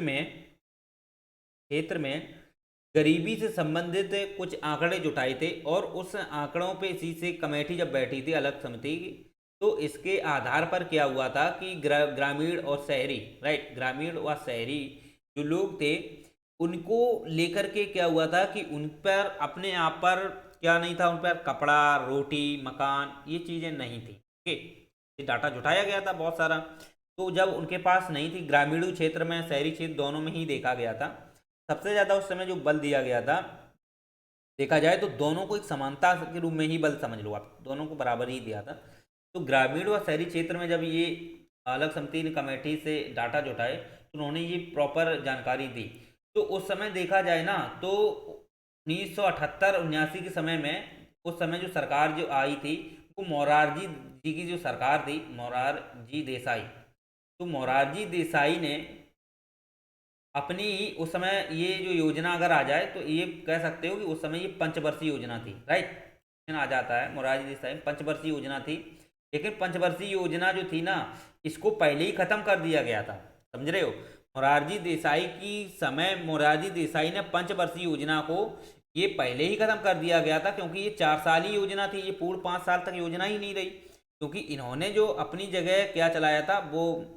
में गरीबी से संबंधित कुछ आंकड़े जुटाए थे। और उस आंकड़ों पे इसी से कमेटी जब बैठी थी अलग समिति की, तो इसके आधार पर क्या हुआ था कि ग्रामीण और शहरी, राइट, ग्रामीण व शहरी जो लोग थे उनको लेकर के क्या हुआ था कि उन पर अपने आप पर क्या नहीं था, उन पर कपड़ा, रोटी, मकान, ये चीज़ें नहीं थी, ओके। ये डाटा जुटाया गया था बहुत सारा। तो जब उनके पास नहीं थी, ग्रामीण क्षेत्र में, शहरी क्षेत्र दोनों में ही देखा गया था, सबसे ज़्यादा उस समय जो बल दिया गया था, देखा जाए तो दोनों को एक समानता के रूप में ही बल समझ लो आप, दोनों को बराबर ही दिया था। तो ग्रामीण व शहरी क्षेत्र में जब ये अलग समिति ने कमेटी से डाटा जुटाए, तो उन्होंने ये प्रॉपर जानकारी दी। तो उस समय देखा जाए ना, तो 1978-79 के समय में, उस समय जो सरकार जो आई थी वो मोरारजी जी की जो सरकार थी, मोरारजी देसाई, तो मोरारजी देसाई ने अपनी उस समय ये जो योजना अगर आ जाए तो ये कह सकते हो कि उस समय ये पंचवर्षीय योजना थी, राइट, आ जाता है मोरारजी देसाई, पंचवर्षीय योजना थी। लेकिन पंचवर्षीय योजना जो थी ना, इसको पहले ही खत्म कर दिया गया था, समझ रहे हो। मोरारजी देसाई की समय मोरारजी देसाई ने पंचवर्षीय योजना को ये पहले ही खत्म कर दिया गया था, क्योंकि ये 4 साल ही योजना थी, ये पूर्ण 5 साल तक योजना ही नहीं रही। क्योंकि इन्होंने जो अपनी जगह क्या चलाया था, वो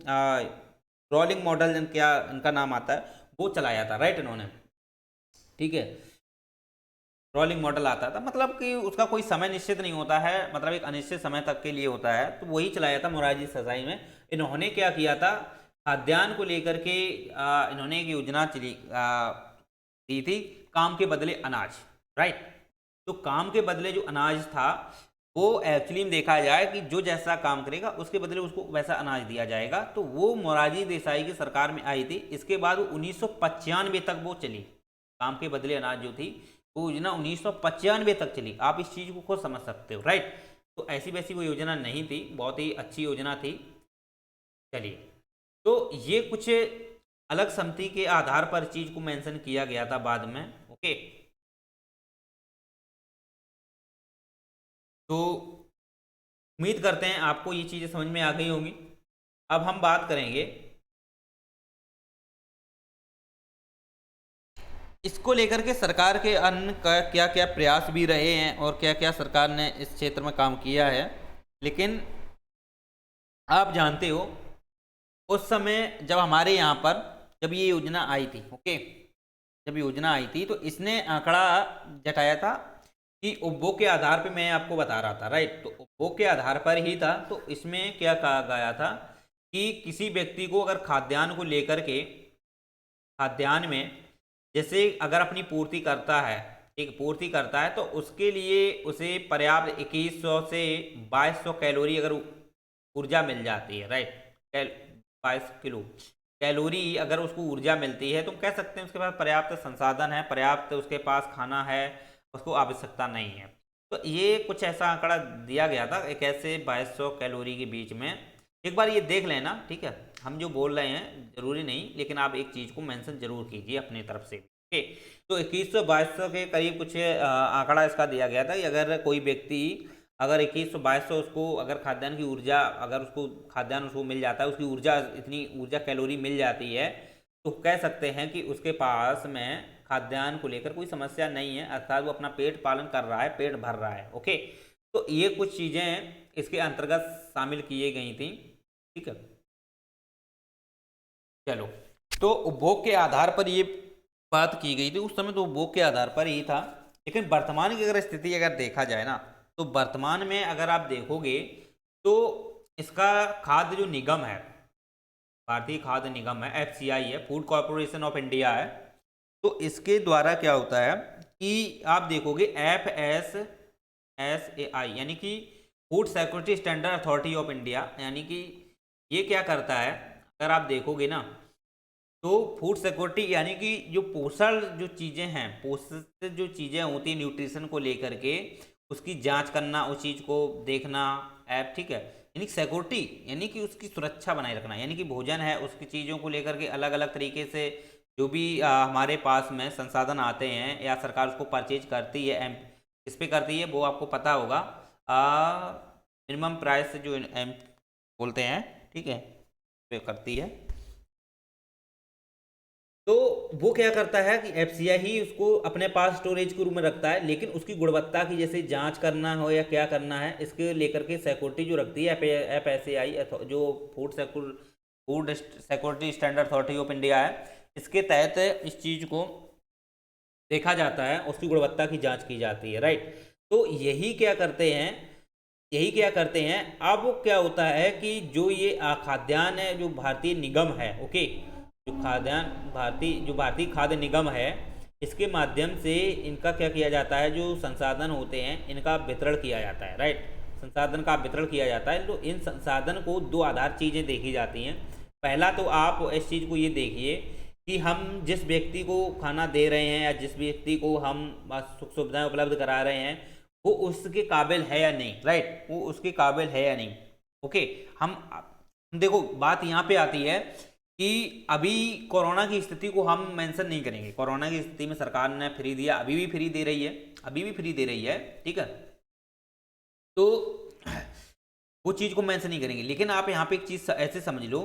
रोलिंग मॉडल, क्या इनका नाम आता है, वो चलाया था, राइट, इन्होंने, ठीक है, रोलिंग मॉडल आता था, मतलब कि उसका कोई समय निश्चित नहीं होता है, मतलब एक अनिश्चित समय तक के लिए होता है, तो वही चलाया था मोरारजी देसाई में। इन्होंने क्या किया था, खाद्यान्न को लेकर के इन्होंने एक योजना दी थी, काम के बदले अनाज, राइट। तो काम के बदले जो अनाज था, वो एक्चुअली में देखा जाए कि जो जैसा काम करेगा उसके बदले उसको वैसा अनाज दिया जाएगा। तो वो मोरारजी देसाई की सरकार में आई थी। इसके बाद वो 1995 तक वो चली, काम के बदले अनाज जो थी वो योजना 1995 तक चली। आप इस चीज़ को खुद समझ सकते हो, राइट। तो ऐसी वैसी वो योजना नहीं थी, बहुत ही अच्छी योजना थी। चलिए, तो ये कुछ अलग समिति के आधार पर चीज को मेंशन किया गया था बाद में, ओके। तो उम्मीद करते हैं आपको ये चीज़ें समझ में आ गई होंगी। अब हम बात करेंगे इसको लेकर के सरकार के अन्य का क्या क्या प्रयास भी रहे हैं और क्या क्या सरकार ने इस क्षेत्र में काम किया है। लेकिन आप जानते हो उस समय जब हमारे यहाँ पर जब ये योजना आई थी, ओके, जब योजना आई थी तो इसने आंकड़ा जताया था कि उपभोग के आधार पे, मैं आपको बता रहा था, राइट। तो उपभोग के आधार पर ही था। तो इसमें क्या कहा गया था कि किसी व्यक्ति को अगर खाद्यान्न को लेकर के, खाद्यान्न में जैसे अगर अपनी पूर्ति करता है, ठीक, पूर्ति करता है, तो उसके लिए उसे पर्याप्त 2100 से 2200 कैलोरी अगर ऊर्जा मिल जाती है, राइट, 22 किलो कैलोरी अगर उसको ऊर्जा मिलती है, तो कह सकते हैं उसके पास पर्याप्त संसाधन है, पर्याप्त उसके पास खाना है, उसको आवश्यकता नहीं है। तो ये कुछ ऐसा आंकड़ा दिया गया था, एक ऐसे 2200 कैलोरी के बीच में। एक बार ये देख लेना, ठीक है, हम जो बोल रहे हैं जरूरी नहीं, लेकिन आप एक चीज़ को मेंशन जरूर कीजिए अपनी तरफ से, ओके। तो 2100-2200 के करीब कुछ आंकड़ा इसका दिया गया था कि अगर कोई व्यक्ति अगर 2100-2200 उसको अगर खाद्यान्न की ऊर्जा, अगर उसको खाद्यान्न उसको मिल जाता है, उसकी ऊर्जा इतनी ऊर्जा कैलोरी मिल जाती है, तो कह सकते हैं कि उसके पास में खाद्यान्न को लेकर कोई समस्या नहीं है, अर्थात वो अपना पेट पालन कर रहा है, पेट भर रहा है, ओके। तो ये कुछ चीज़ें इसके अंतर्गत शामिल की गई थी, ठीक है। चलो, तो उपभोग के आधार पर ये बात की गई थी, उस समय तो उपभोग के आधार पर ही था, लेकिन वर्तमान की अगर स्थिति अगर देखा जाए ना, तो वर्तमान में अगर आप देखोगे तो इसका खाद्य जो निगम है, भारतीय खाद्य निगम है, एफसीआई है, फूड कॉरपोरेशन ऑफ इंडिया है, तो इसके द्वारा क्या होता है कि आप देखोगे FSSAI यानी कि food security standard authority of India, यानी कि ये क्या करता है, अगर आप देखोगे ना, तो फूड सिक्योरिटी यानी कि जो पोषण जो चीज़ें हैं, पोषित जो चीज़ें होती हैं न्यूट्रिशन को लेकर के, उसकी जांच करना, उस चीज़ को देखना, ऐप, ठीक है, यानी सिक्योरिटी यानी कि उसकी सुरक्षा बनाए रखना, यानी कि भोजन है उसकी चीज़ों को लेकर के अलग अलग तरीके से जो भी हमारे पास में संसाधन आते हैं या सरकार उसको परचेज करती है, एम इस पे करती है, वो आपको पता होगा, मिनिमम प्राइस जो एम बोलते हैं, ठीक है, पे करती है। तो वो क्या करता है कि एफसीआई ही उसको अपने पास स्टोरेज के रूप में रखता है, लेकिन उसकी गुणवत्ता की जैसे जांच करना हो या क्या करना है, इसके लेकर के सिक्योरिटी जो रखती है एफएसएआई, जो food security standard authority of India है, इसके तहत इस चीज़ को देखा जाता है, उसकी गुणवत्ता की जांच की जाती है, राइट। तो यही क्या करते हैं, अब क्या होता है कि जो ये खाद्यान्न है, जो भारतीय निगम है, ओके, जो भारतीय खाद्य निगम है, इसके माध्यम से इनका क्या किया जाता है, जो संसाधन होते हैं इनका वितरण किया जाता है, राइट, संसाधन का वितरण किया जाता है। तो इन संसाधन को दो आधार चीज़ें देखी जाती हैं। पहला तो आप इस चीज़ को ये देखिए कि हम जिस व्यक्ति को खाना दे रहे हैं या जिस व्यक्ति को हम सुख सुविधाएं उपलब्ध करा रहे हैं, वो उसके काबिल है या नहीं, राइट, वो उसके काबिल है या नहीं, ओके। हम देखो बात यहाँ पे आती है कि अभी कोरोना की स्थिति को हम मेंशन नहीं करेंगे, कोरोना की स्थिति में सरकार ने फ्री दिया, अभी भी फ्री दे रही है, अभी भी फ्री दे रही है, ठीक है, तो वो चीज़ को मेंशन नहीं करेंगे, लेकिन आप यहाँ पे एक चीज़ ऐसे समझ लो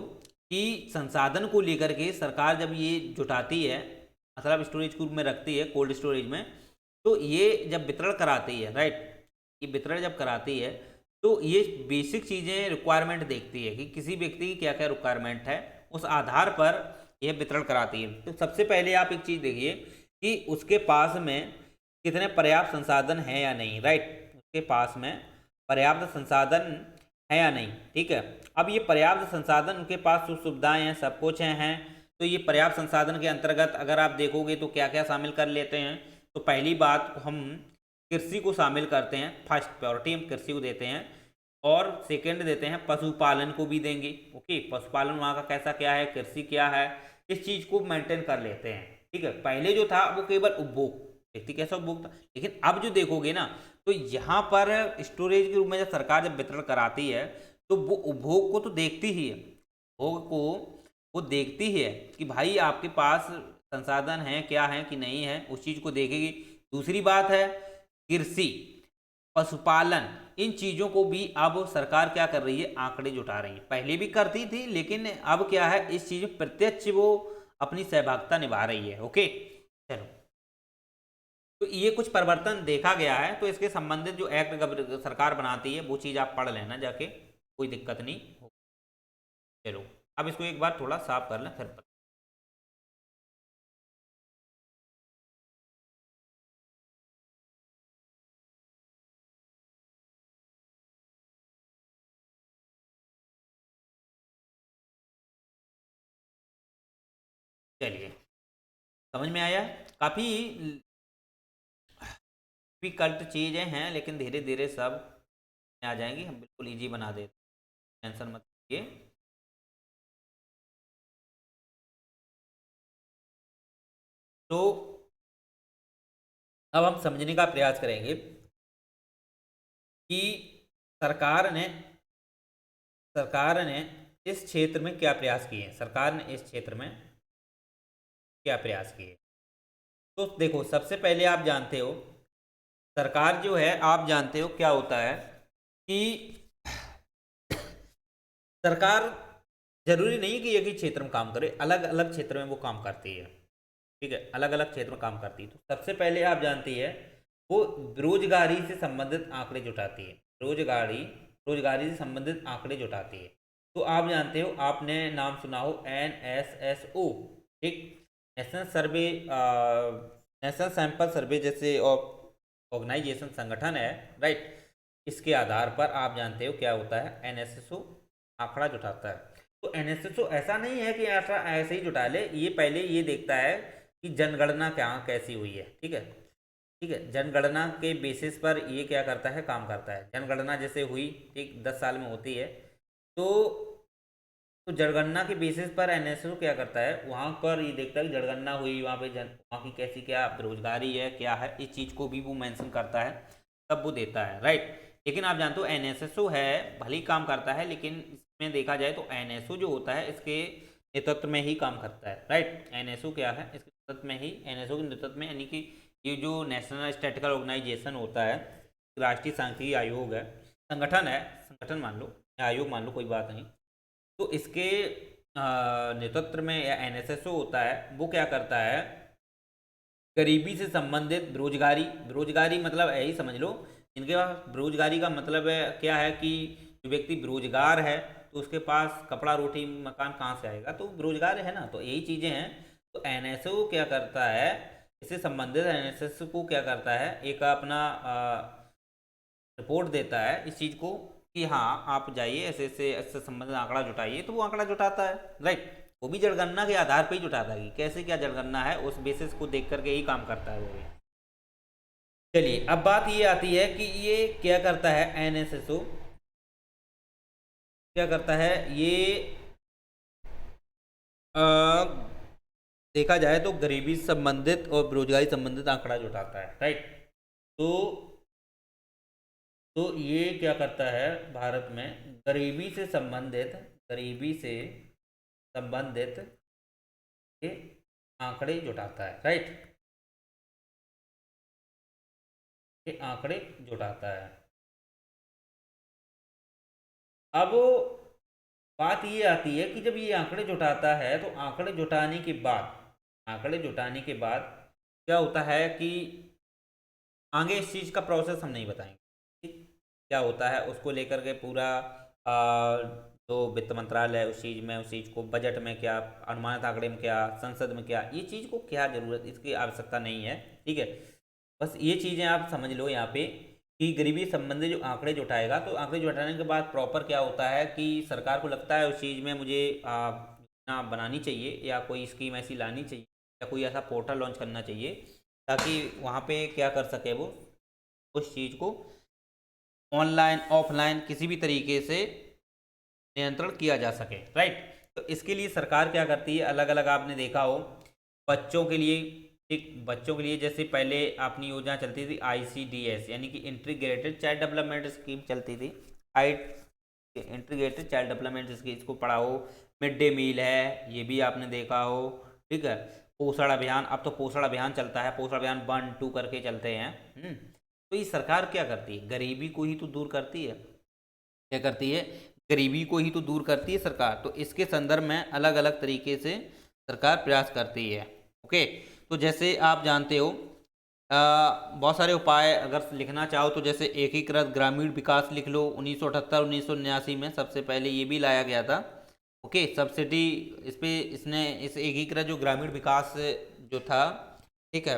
कि संसाधन को लेकर के सरकार जब ये जुटाती है, मतलब स्टोरेज के रूप में रखती है, कोल्ड स्टोरेज में, तो ये जब वितरण कराती है, राइट, ये वितरण जब कराती है, तो ये बेसिक चीज़ें रिक्वायरमेंट देखती है कि किसी व्यक्ति की क्या क्या रिक्वायरमेंट है, उस आधार पर यह वितरण कराती है। तो सबसे पहले आप एक चीज़ देखिए कि उसके पास में कितने पर्याप्त संसाधन हैं या नहीं, राइट, उसके पास में पर्याप्त संसाधन है या नहीं, ठीक है। अब ये पर्याप्त संसाधन उनके पास सुख सुविधाएं हैं, सब कुछ हैं, तो ये पर्याप्त संसाधन के अंतर्गत अगर आप देखोगे तो क्या क्या शामिल कर लेते हैं, तो पहली बात हम कृषि को शामिल करते हैं, फर्स्ट प्रायोरिटी हम कृषि को देते हैं, और सेकंड देते हैं पशुपालन को भी देंगे, ओके, पशुपालन वहाँ का कैसा क्या है, कृषि क्या है, इस चीज़ को मेंटेन कर लेते हैं, ठीक है। पहले जो था वो केवल उपभोग, व्यक्ति कैसा उपभोग था, लेकिन अब जो देखोगे ना, तो यहाँ पर स्टोरेज के रूप में जब सरकार जब वितरण कराती है, तो वो उपभोग को तो देखती ही है, उपभोग को वो देखती ही है कि भाई आपके पास संसाधन है क्या है कि नहीं है, उस चीज़ को देखेगी। दूसरी बात है कृषि, पशुपालन, इन चीज़ों को भी अब सरकार क्या कर रही है, आंकड़े जुटा रही है, पहले भी करती थी, लेकिन अब क्या है, इस चीज़ में प्रत्यक्ष वो अपनी सहभागिता निभा रही है, ओके। चलो, तो ये कुछ परिवर्तन देखा गया है, तो इसके संबंधित जो एक्ट सरकार बनाती है वो चीज़ आप पढ़ लेना जाके, कोई दिक्कत नहीं। चलो, अब इसको एक बार थोड़ा साफ कर लें फिर। चलिए, समझ में आया। काफ़ी डिफिकल्ट चीज़ें हैं, लेकिन धीरे धीरे सब आ जाएंगी, हम बिल्कुल इजी बना देते, टेंशन मत लीजिए। तो अब हम समझने का प्रयास करेंगे कि सरकार ने सरकार ने इस क्षेत्र में क्या प्रयास किए हैं, सरकार ने इस क्षेत्र में क्या प्रयास किए। तो देखो, सबसे पहले आप जानते हो, सरकार जो है, आप जानते हो क्या होता है कि सरकार जरूरी नहीं कि एक ही क्षेत्र में काम करे, अलग अलग क्षेत्र में वो काम करती है, ठीक है, अलग अलग क्षेत्र में काम करती है। तो सबसे पहले आप जानती है, वो बेरोजगारी से संबंधित आंकड़े जुटाती है, रोजगारी से संबंधित आंकड़े जुटाती है। तो आप जानते हो, आपने नाम सुना हो NSSO, ठीक, नेशनल सर्वे, नेशनल सैंपल सर्वे जैसे ऑर्गेनाइजेशन, संगठन है, राइट। इसके आधार पर आप जानते हो क्या होता है, NSSO आंकड़ा जुटाता है। तो NSSO ऐसा नहीं है कि ऐसे ही जुटा ले, ये पहले ये देखता है कि जनगणना क्या कैसी हुई है, ठीक है, ठीक है, जनगणना के बेसिस पर ये क्या करता है, काम करता है। जनगणना जैसे हुई, ठीक, 10 साल में होती है, तो जनगणना के बेसिस पर NSO क्या करता है, वहाँ पर ये देखता है कि जनगणना हुई, वहाँ पे वहाँ की कैसी क्या बेरोजगारी है, क्या है, इस चीज़ को भी वो मेंशन करता है, तब वो देता है, राइट। लेकिन आप जानते हो NSSO है, भले ही काम करता है, लेकिन इसमें देखा जाए तो NSO जो होता है, इसके नेतृत्व में ही काम करता है, राइट। NSO क्या है, इसके नेतृत्व में ही, NSO के नेतृत्व में, यानी कि ये जो नेशनल स्टैटिस्टिकल ऑर्गेनाइजेशन होता है, राष्ट्रीय सांख्यिकी आयोग है, संगठन है, संगठन मान लो, आयोग मान लो, कोई बात नहीं। तो इसके नेतृत्व में या NSSO होता है, वो क्या करता है, गरीबी से संबंधित बेरोजगारी मतलब यही समझ लो, इनके पास बेरोजगारी का मतलब है क्या है कि जो व्यक्ति बेरोजगार है, तो उसके पास कपड़ा रोटी मकान कहाँ से आएगा, तो बेरोजगार है ना, तो यही चीज़ें हैं। तो NSO क्या करता है, इससे संबंधित NSS को क्या करता है, एक अपना रिपोर्ट देता है इस चीज़ को कि हाँ, आप जाइए ऐसे ऐसे इससे संबंधित आंकड़ा जुटाइए, तो वो आंकड़ा जुटाता है, राइट। वो भी जनगणना के आधार पर ही जुटाता है कि कैसे क्या जनगणना है, उस बेसिस को देख करके ही काम करता है वो भी। चलिए, अब बात ये आती है कि ये क्या करता है, NSSO क्या करता है, ये आ, देखा जाए तो गरीबी संबंधित और बेरोजगारी संबंधित आंकड़ा जुटाता है, राइट। तो ये क्या करता है, भारत में गरीबी से संबंधित ये आंकड़े जुटाता है, राइट, ये आंकड़े जुटाता है। अब बात ये आती है कि जब ये आंकड़े जुटाता है, तो आंकड़े जुटाने के बाद क्या होता है कि आगे इस चीज़ का प्रोसेस हम नहीं बताएंगे, ठीक, क्या होता है उसको लेकर के पूरा जो वित्त मंत्रालय है उस चीज़ में, उस चीज़ को बजट में क्या, अनुमानित आंकड़े में क्या, संसद में क्या, ये चीज़ को क्या ज़रूरत, इसकी आवश्यकता नहीं है, ठीक है। बस ये चीज़ें आप समझ लो यहाँ पे कि गरीबी संबंधी जो आंकड़े जुटाएगा, तो आंकड़े जुटाने के बाद प्रॉपर क्या होता है कि सरकार को लगता है उस चीज़ में मुझे योजना बनानी चाहिए, या कोई स्कीम ऐसी लानी चाहिए, या कोई ऐसा पोर्टल लॉन्च करना चाहिए, ताकि वहाँ पे क्या कर सके वो उस चीज़ को ऑनलाइन ऑफलाइन किसी भी तरीके से नियंत्रण किया जा सके, राइट। तो इसके लिए सरकार क्या करती है, अलग अलग आपने देखा हो, बच्चों के लिए, ठीक, बच्चों के लिए जैसे पहले अपनी योजना चलती थी ICDS, यानी कि इंटीग्रेटेड चाइल्ड डेवलपमेंट स्कीम चलती थी, इंटीग्रेटेड चाइल्ड डेवलपमेंट स्कीम, इसको पढ़ाओ। मिड डे मील है, ये भी आपने देखा हो, ठीक है। पोषण अभियान, अब तो पोषण अभियान चलता है, पोषण अभियान 1 2 करके चलते हैं। तो ये सरकार क्या करती है, गरीबी को ही तो दूर करती है, क्या करती है, गरीबी को ही तो दूर करती है सरकार। तो इसके संदर्भ में अलग अलग तरीके से सरकार प्रयास करती है, ओके। तो जैसे आप जानते हो, बहुत सारे उपाय अगर लिखना चाहो तो जैसे एकीकृत ग्रामीण विकास लिख लो, 1978 1979 में सबसे पहले ये भी लाया गया था, ओके। सब्सिडी इस पे इसने इस एकीकृत जो ग्रामीण विकास जो था, ठीक है,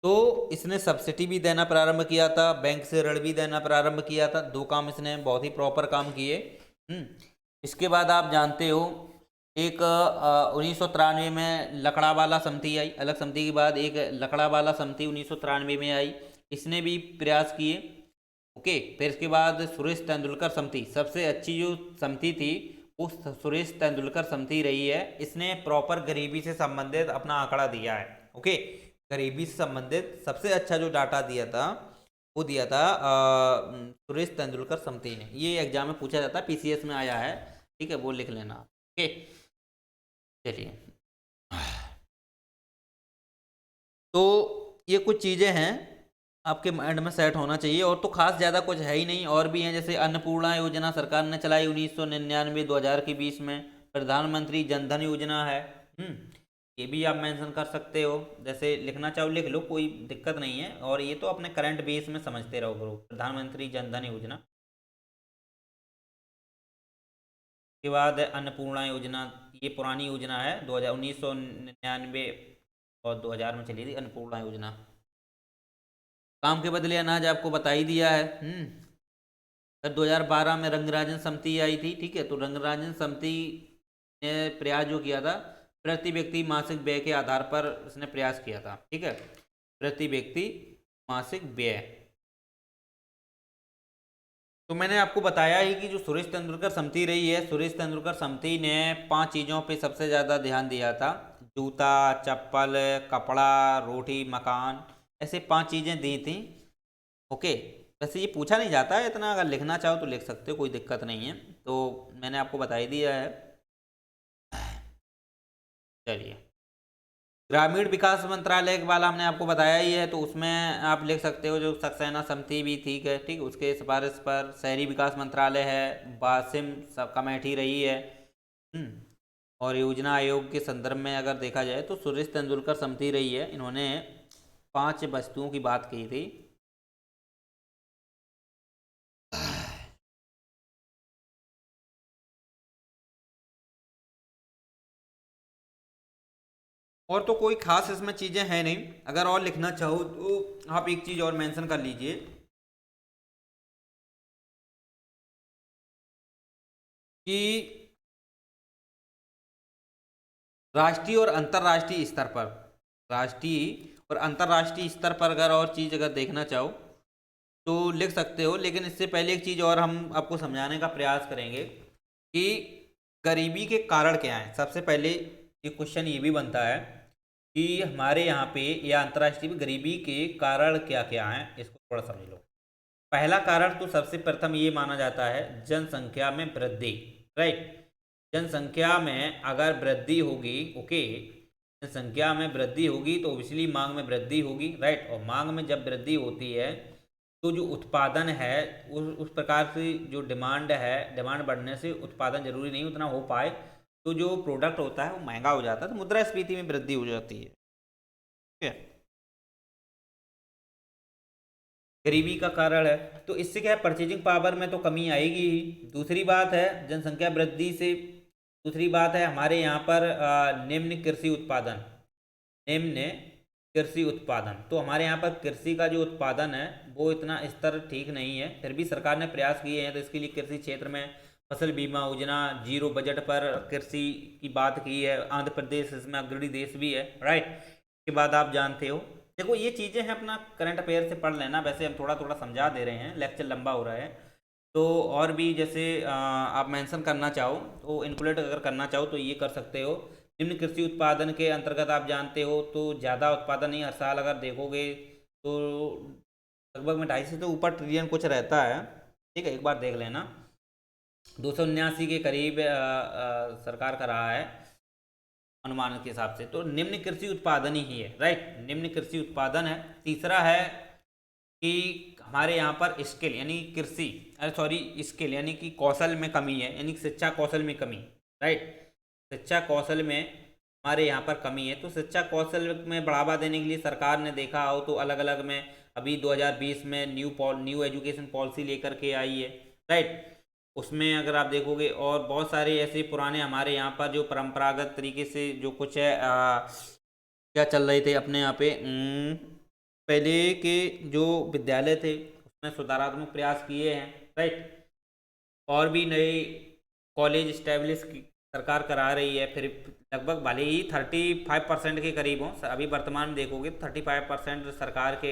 तो इसने सब्सिडी भी देना प्रारंभ किया था, बैंक से ऋण भी देना प्रारंभ किया था, दो काम इसने बहुत ही प्रॉपर काम किए। इसके बाद आप जानते हो एक 1993 में लकड़ावाला समिति आई, अलग समिति के बाद एक लकड़ावाला समिति 1993 में आई, इसने भी प्रयास किए। ओके, फिर इसके बाद सुरेश तेंदुलकर समिति, सबसे अच्छी जो समिति थी वो सुरेश तेंदुलकर समिति रही है। इसने प्रॉपर गरीबी से संबंधित अपना आंकड़ा दिया है। ओके, गरीबी से संबंधित सबसे अच्छा जो डाटा दिया था वो दिया था सुरेश तेंदुलकर समिति ने। ये एग्जाम में पूछा जाता है, पीसीएस में आया है, ठीक है, वो लिख लेना। ओके, चलिए, तो ये कुछ चीज़ें हैं आपके माइंड में सेट होना चाहिए, और तो खास ज़्यादा कुछ है ही नहीं। और भी हैं, जैसे अन्नपूर्णा योजना सरकार ने चलाई 1999-2000 के बीच में, प्रधानमंत्री जनधन योजना है, ये भी आप मेंशन कर सकते हो, जैसे लिखना चाहो लिख लो, कोई दिक्कत नहीं है। और ये तो अपने करंट बेस में समझते रहो करो, प्रधानमंत्री जनधन योजना। के बाद अन्नपूर्णा योजना, ये पुरानी योजना है, 1999 और 2000 में चली थी अन्नपूर्णा योजना। काम के बदले अनाज आपको बता ही दिया है। फिर 2012 में रंगराजन समिति आई थी, ठीक है, तो रंगराजन समिति ने प्रयास जो किया था, प्रति व्यक्ति मासिक व्यय के आधार पर इसने प्रयास किया था, ठीक है, प्रति व्यक्ति मासिक व्यय। तो मैंने आपको बताया ही कि जो सुरेश तेंदुलकर समिति रही है, सुरेश तेंदुलकर समिति ने 5 चीज़ों पे सबसे ज़्यादा ध्यान दिया था, जूता, चप्पल, कपड़ा, रोटी, मकान, ऐसे 5 चीज़ें दी थी। ओके, वैसे ये पूछा नहीं जाता है इतना, अगर लिखना चाहो तो लिख सकते हो, कोई दिक्कत नहीं है, तो मैंने आपको बता ही दिया है। चलिए, ग्रामीण विकास मंत्रालय वाला हमने आपको बताया ही है, तो उसमें आप लिख सकते हो जो सक्सेना समिति भी, ठीक है, ठीक, उसके सिफारिश पर शहरी विकास मंत्रालय है, बासिम सब कमेटी रही है। और योजना आयोग के संदर्भ में अगर देखा जाए तो सुरेश तेंदुलकर समिति रही है, इन्होंने 5 वस्तुओं की बात की थी। और तो कोई खास इसमें चीज़ें हैं नहीं, अगर और लिखना चाहो तो आप एक चीज़ और मेंशन कर लीजिए कि राष्ट्रीय और अंतर्राष्ट्रीय स्तर पर, राष्ट्रीय और अंतर्राष्ट्रीय स्तर पर अगर और चीज़ अगर देखना चाहो तो लिख सकते हो। लेकिन इससे पहले एक चीज़ और हम आपको समझाने का प्रयास करेंगे कि गरीबी के कारण क्या हैं। सबसे पहले ये क्वेश्चन ये भी बनता है कि हमारे यहाँ पे या अंतर्राष्ट्रीय में गरीबी के कारण क्या क्या हैं, इसको थोड़ा समझ लो। पहला कारण तो सबसे प्रथम ये माना जाता है जनसंख्या में वृद्धि, राइट। जनसंख्या में अगर वृद्धि होगी, ओके, जनसंख्या में वृद्धि होगी तो ओबियसली मांग में वृद्धि होगी, राइट। और मांग में जब वृद्धि होती है तो जो उत्पादन है उस प्रकार से जो डिमांड है, डिमांड बढ़ने से उत्पादन जरूरी नहीं उतना हो पाए, तो जो प्रोडक्ट होता है वो महंगा हो जाता है, तो मुद्रास्फीति में वृद्धि हो जाती है, ठीक है। गरीबी का कारण है, तो इससे क्या है, परचेजिंग पावर में तो कमी आएगी ही। दूसरी बात है जनसंख्या वृद्धि से, दूसरी बात है हमारे यहाँ पर निम्न कृषि उत्पादन, निम्न कृषि उत्पादन, तो हमारे यहाँ पर कृषि का जो उत्पादन है वो इतना स्तर ठीक नहीं है। फिर भी सरकार ने प्रयास किए हैं, तो इसके लिए कृषि क्षेत्र में फसल बीमा योजना, जीरो बजट पर कृषि की बात की है, आंध्र प्रदेश इसमें अग्रणी देश भी है, राइट। इसके बाद आप जानते हो, देखो ये चीज़ें हैं, अपना करंट अफेयर से पढ़ लेना, वैसे हम थोड़ा थोड़ा समझा दे रहे हैं, लेक्चर लंबा हो रहा है। तो और भी जैसे आप मेंशन करना चाहो तो इंक्लूड अगर करना चाहो तो ये कर सकते हो। निम्न कृषि उत्पादन के अंतर्गत आप जानते हो तो ज़्यादा उत्पादन नहीं, हर साल अगर देखोगे तो लगभग में 250 से तो ऊपर ट्रिलियन कुछ रहता है, ठीक है, एक बार देख लेना। 279 के करीब सरकार का रहा है अनुमान के हिसाब से, तो निम्न कृषि उत्पादन ही है, राइट, निम्न कृषि उत्पादन है। तीसरा है कि हमारे यहाँ पर स्किल यानी कृषि, अरे सॉरी, स्किल यानी कि कौशल में कमी है, यानी शिक्षा कौशल में कमी, राइट, शिक्षा कौशल में हमारे यहाँ पर कमी है। तो शिक्षा कौशल में बढ़ावा देने के लिए सरकार ने देखा हो तो अलग अलग में अभी 2020 में न्यू एजुकेशन पॉलिसी लेकर के आई है, राइट। उसमें अगर आप देखोगे और बहुत सारे ऐसे पुराने हमारे यहाँ पर जो परंपरागत तरीके से जो कुछ है क्या चल रहे थे अपने यहाँ पे, पहले के जो विद्यालय थे उसमें सुधारात्मक प्रयास किए हैं, राइट। और भी नए कॉलेज इस्टेब्लिश सरकार करा रही है, फिर लगभग भले ही 35% के करीब हों, अभी वर्तमान में देखोगे 35% सरकार के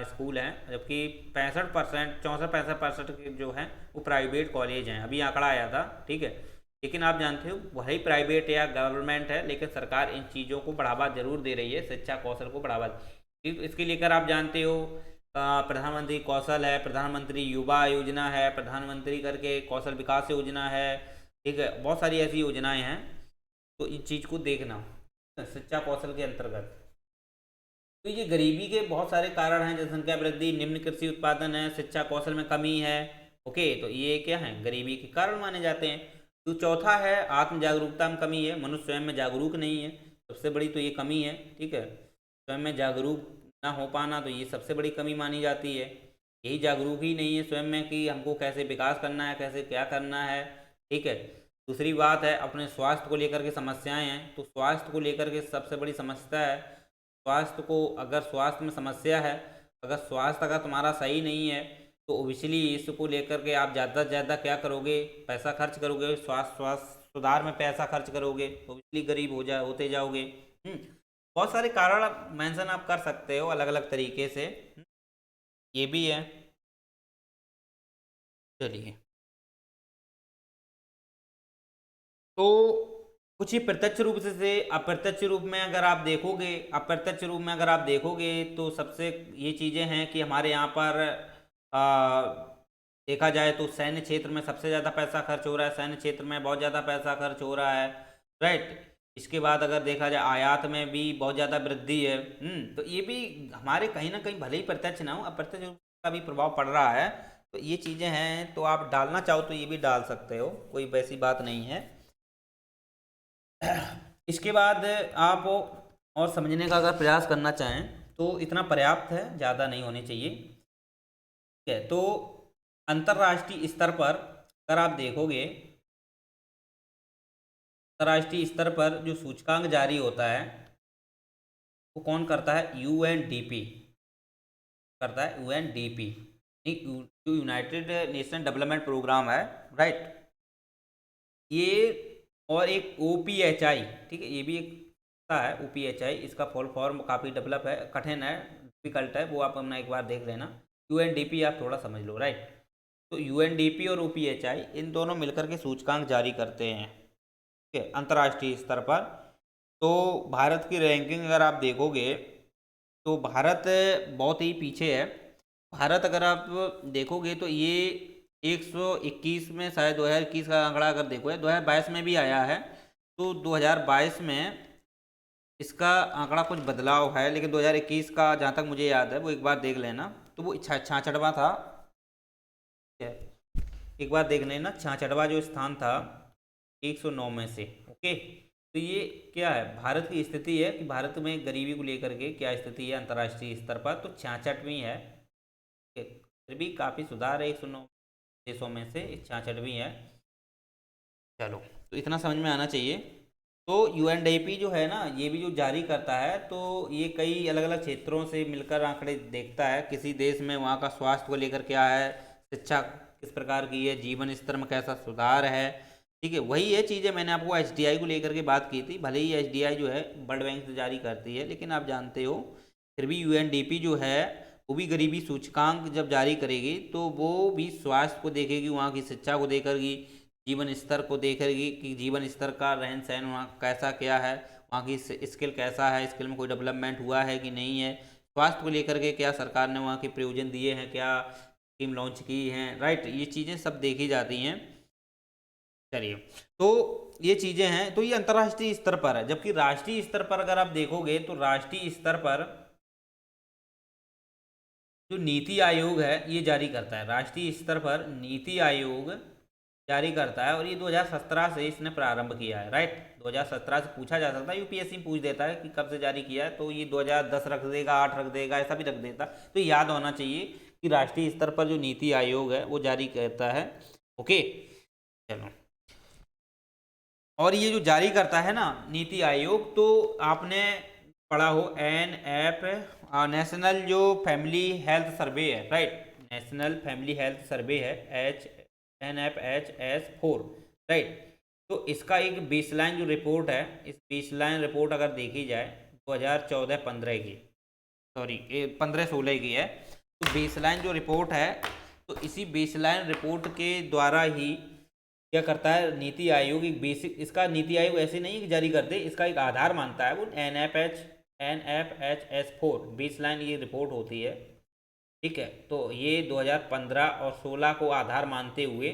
स्कूल हैं, जबकि 65%, 64-65% जो हैं वो प्राइवेट कॉलेज हैं। अभी आंकड़ा आया था, ठीक है। लेकिन आप जानते हो वही प्राइवेट या गवर्नमेंट है, लेकिन सरकार इन चीज़ों को बढ़ावा जरूर दे रही है, शिक्षा कौशल को बढ़ावा। इसके लेकर आप जानते हो प्रधानमंत्री कौशल है, प्रधानमंत्री युवा योजना है, प्रधानमंत्री करके कौशल विकास योजना है, ठीक है। बहुत सारी ऐसी योजनाएं हैं, तो इस चीज़ को देखना शिक्षा कौशल के अंतर्गत। तो ये गरीबी के बहुत सारे कारण हैं, जनसंख्या वृद्धि, निम्न कृषि उत्पादन है, शिक्षा कौशल में कमी है। ओके, तो ये क्या है, गरीबी के कारण माने जाते हैं। तो चौथा है आत्म जागरूकता में कमी है, मनुष्य स्वयं में जागरूक नहीं है, सबसे बड़ी तो ये कमी है, ठीक है। स्वयं में जागरूक ना हो पाना, तो ये सबसे बड़ी कमी मानी जाती है। यही जागरूक ही नहीं है स्वयं में कि हमको कैसे विकास करना है, कैसे क्या करना है, ठीक है। दूसरी बात है अपने स्वास्थ्य को लेकर के समस्याएं हैं, तो स्वास्थ्य को लेकर के सबसे बड़ी समस्या है, स्वास्थ्य को, अगर स्वास्थ्य में समस्या है, अगर स्वास्थ्य अगर तुम्हारा सही नहीं है, तो ओबियसली इसको लेकर के आप ज़्यादा से ज़्यादा क्या करोगे, पैसा खर्च करोगे, स्वास्थ्य सुधार में पैसा खर्च करोगे, ओबियसली गरीब होते जाओगे। बहुत सारे कारण आप मेंशन आप कर सकते हो अलग अलग तरीके से, ये भी है। चलिए, तो कुछ ही प्रत्यक्ष रूप से अप्रत्यक्ष रूप में अगर आप देखोगे, अप्रत्यक्ष रूप में अगर आप देखोगे तो सबसे ये चीज़ें हैं कि हमारे यहाँ पर आ, देखा जाए तो सैन्य क्षेत्र में सबसे ज़्यादा पैसा खर्च हो रहा है, सैन्य क्षेत्र में बहुत ज़्यादा पैसा खर्च हो रहा है, राइट। इसके बाद अगर देखा जाए आयात में भी बहुत ज़्यादा वृद्धि है। तो ये भी हमारे कहीं ना कहीं भले ही प्रत्यक्ष ना हो, अप्रत्यक्ष रूप का भी प्रभाव पड़ रहा है। तो ये चीज़ें हैं, तो आप डालना चाहो तो ये भी डाल सकते हो, कोई वैसी बात नहीं है। इसके बाद आप और समझने का अगर प्रयास करना चाहें तो इतना पर्याप्त है, ज़्यादा नहीं होने चाहिए, ठीक है। तो अंतर्राष्ट्रीय स्तर पर अगर आप देखोगे, अंतर्राष्ट्रीय स्तर पर जो सूचकांक जारी होता है वो कौन करता है, यूएनडीपी करता है, यूएनडीपी, जो यूनाइटेड नेशन डेवलपमेंट प्रोग्राम है, राइट। ये और एक ओपीएचआई, ठीक है, ये भी एक है ओपीएचआई, इसका फुल फॉर्म काफ़ी डेवलप है, कठिन है, डिफिकल्ट है, वो आप अपना एक बार देख लेना। यूएनडीपी आप थोड़ा समझ लो, राइट। तो यूएनडीपी और ओपीएचआई इन दोनों मिलकर के सूचकांक जारी करते हैं, ठीक है, अंतर्राष्ट्रीय स्तर पर। तो भारत की रैंकिंग अगर आप देखोगे तो भारत बहुत ही पीछे है। भारत अगर आप देखोगे तो ये 121 में, शायद 2021 का आंकड़ा अगर देखो है, 2022 में भी आया है, तो 2022 में इसका आंकड़ा कुछ बदलाव है, लेकिन 2021 का जहाँ तक मुझे याद है वो एक बार देख लेना, तो वो 66वां था, एक बार देख लेना, 66वां जो स्थान था 109 में से। ओके, तो ये क्या है, भारत की स्थिति है कि भारत में गरीबी को लेकर के क्या स्थिति है अंतर्राष्ट्रीय स्तर पर, तो 66वीं है, फिर भी काफ़ी सुधार है, 109 देशों में से 66वीं है। चलो, तो इतना समझ में आना चाहिए। तो यूएनडीपी जो है ना, ये भी जो जारी करता है, तो ये कई अलग अलग क्षेत्रों से मिलकर आंकड़े देखता है, किसी देश में वहाँ का स्वास्थ्य को लेकर क्या है, शिक्षा किस प्रकार की है, जीवन स्तर में कैसा सुधार है, ठीक है। वही ये चीज़ें मैंने आपको एचडीआई को लेकर के बात की थी, भले ही एचडीआई जो है वर्ल्ड बैंक से जारी करती है, लेकिन आप जानते हो फिर भी यूएनडीपी जो है वो भी गरीबी सूचकांक जब जारी करेगी तो वो भी स्वास्थ्य को देखेगी, वहाँ की शिक्षा को देखेगी, जीवन स्तर को देखेगी कि जीवन स्तर का रहन सहन वहाँ कैसा क्या है, वहाँ की स्किल कैसा है, स्किल में कोई डेवलपमेंट हुआ है कि नहीं है, स्वास्थ्य को लेकर के क्या सरकार ने वहाँ के प्रयोजन दिए हैं, क्या स्कीम लॉन्च की हैं, राइट। ये चीज़ें सब देखी जाती हैं। चलिए, तो ये चीज़ें हैं, तो ये अंतर्राष्ट्रीय स्तर पर है। जबकि राष्ट्रीय स्तर पर अगर आप देखोगे तो राष्ट्रीय स्तर पर जो नीति आयोग है ये जारी करता है, राष्ट्रीय स्तर पर नीति आयोग जारी करता है, और ये 2017 से इसने प्रारंभ किया है, राइट। 2017 से पूछा जा सकता है, यूपीएससी पूछ देता है कि कब से जारी किया है, तो ये 2010 रख देगा, 8 रख देगा, ऐसा भी रख देता, तो याद होना चाहिए कि राष्ट्रीय स्तर पर जो नीति आयोग है वो जारी करता है। ओके, चलो, और ये जो जारी करता है ना नीति आयोग, तो आपने पढ़ा हो एनएफ, नेशनल जो फैमिली हेल्थ सर्वे है, right, national family health survey है, NFHS4, राइट। तो इसका एक बेसलाइन जो रिपोर्ट है, इस बेसलाइन रिपोर्ट अगर देखी जाए 2014-15 की, सॉरी 15-16 की है, तो बेसलाइन जो रिपोर्ट है, तो इसी बेसलाइन रिपोर्ट के द्वारा ही क्या करता है नीति आयोग, एक बेसिक, इसका नीति आयोग ऐसे नहीं कि जारी करते, इसका एक आधार मानता है वो NFHS4 बेसलाइन ये रिपोर्ट होती है, ठीक है। तो ये 2015 और 16 को आधार मानते हुए,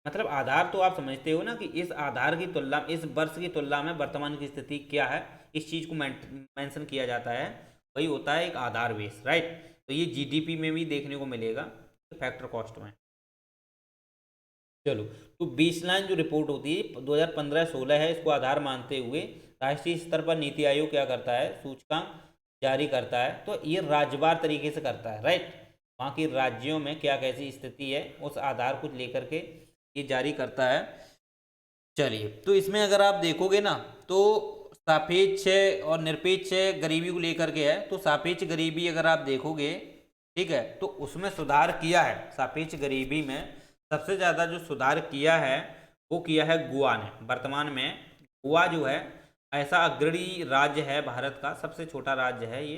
मतलब आधार तो आप समझते हो ना कि इस आधार की तुलना, इस वर्ष की तुलना में वर्तमान की स्थिति क्या है, इस चीज़ को मेंशन किया जाता है, वही होता है एक आधार बेस, राइट। तो ये जीडीपी में भी देखने को मिलेगा, फैक्टर कॉस्ट में। चलो, तो बेसलाइन जो रिपोर्ट होती है 2015-16 है, इसको आधार मानते हुए राष्ट्रीय स्तर पर नीति आयोग क्या करता है, सूचकांक जारी करता है। तो ये राज्यवार तरीके से करता है, राइट। वहाँ के राज्यों में क्या कैसी स्थिति है उस आधार को लेकर के ये जारी करता है। चलिए, तो इसमें अगर आप देखोगे ना, तो सापेक्ष और निरपेक्ष गरीबी को लेकर के है। तो सापेक्ष गरीबी अगर आप देखोगे, ठीक है, तो उसमें सुधार किया है। सापेक्ष गरीबी में सबसे ज़्यादा जो सुधार किया है वो किया है गोवा ने। वर्तमान में गोवा जो है ऐसा अग्रणी राज्य है, भारत का सबसे छोटा राज्य है ये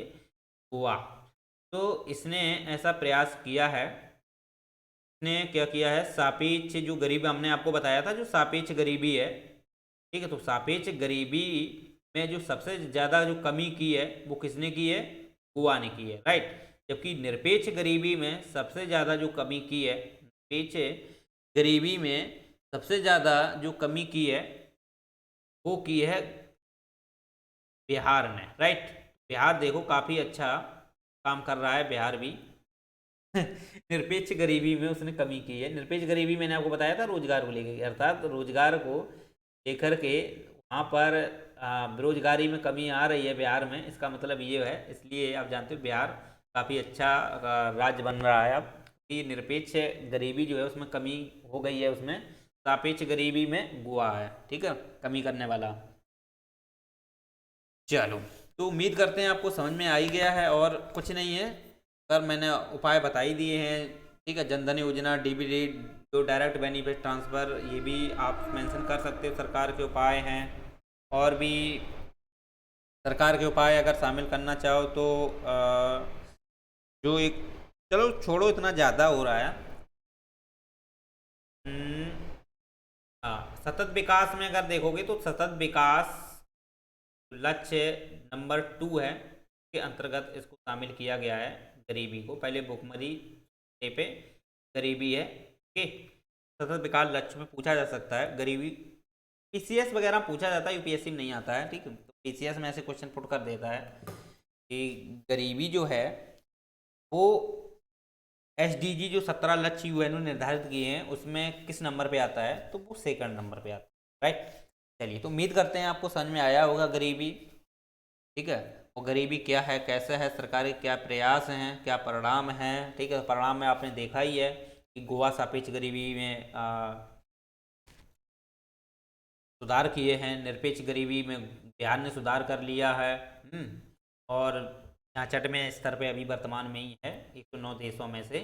गोवा। तो इसने ऐसा प्रयास किया है, इसने क्या किया है, सापेक्ष जो गरीबी हमने आपको बताया था, जो सापेक्ष गरीबी है, ठीक है, तो सापेक्ष गरीबी में जो सबसे ज़्यादा जो कमी की है वो किसने की है, गोवा ने की है, राइट। जबकि निरपेक्ष गरीबी में सबसे ज़्यादा जो कमी की है, निरपेक्ष गरीबी में सबसे ज़्यादा जो कमी की है वो की है बिहार ने, राइट। बिहार देखो काफ़ी अच्छा काम कर रहा है बिहार भी निरपेक्ष गरीबी में उसने कमी की है। निरपेक्ष गरीबी मैंने आपको बताया था रोजगार को लेकर, अर्थात रोजगार को लेकर के वहाँ पर बेरोजगारी में कमी आ रही है बिहार में, इसका मतलब ये है। इसलिए आप जानते हो बिहार काफ़ी अच्छा राज्य बन रहा है अब, कि निरपेक्ष गरीबी जो है उसमें कमी हो गई है, उसमें सापेक्ष गरीबी में गोवा है, ठीक है, कमी करने वाला। चलो, तो उम्मीद करते हैं आपको समझ में आ ही गया है, और कुछ नहीं है सर, मैंने उपाय बता ही दिए हैं, ठीक है। जनधन योजना, डीबीडी, जो डायरेक्ट बेनिफिट ट्रांसफ़र, ये भी आप मेंशन कर सकते हो, सरकार के उपाय हैं। और भी सरकार के उपाय अगर शामिल करना चाहो तो जो एक, चलो छोड़ो, इतना ज़्यादा हो रहा है। हाँ, सतत विकास में अगर देखोगे तो सतत विकास लक्ष्य नंबर 2 है, के अंतर्गत इसको शामिल किया गया है गरीबी को। पहले भुखमरी पे गरीबी है कि सतत विकास लक्ष्य में पूछा जा सकता है गरीबी, पीसीएस वगैरह पूछा जाता है, यूपीएससी में नहीं आता है, ठीक है। तो पीसीएस में ऐसे क्वेश्चन पुट कर देता है कि गरीबी जो है वो एसडीजी जो 17 लक्ष्य यूएन ने निर्धारित किए हैं उसमें किस नंबर पे आता है, तो वो सेकंड नंबर पे आता है, राइट। चलिए, तो उम्मीद करते हैं आपको समझ में आया होगा गरीबी, ठीक है। वो गरीबी क्या है, कैसे है, सरकार के क्या प्रयास हैं, क्या परिणाम हैं, ठीक है। परिणाम में आपने देखा ही है कि गोवा सापेक्ष गरीबी में सुधार किए हैं, निरपेक्ष गरीबी में बिहार ने सुधार कर लिया है, और यहाँ छठवें स्तर पे अभी वर्तमान में ही है 109 देशों में से।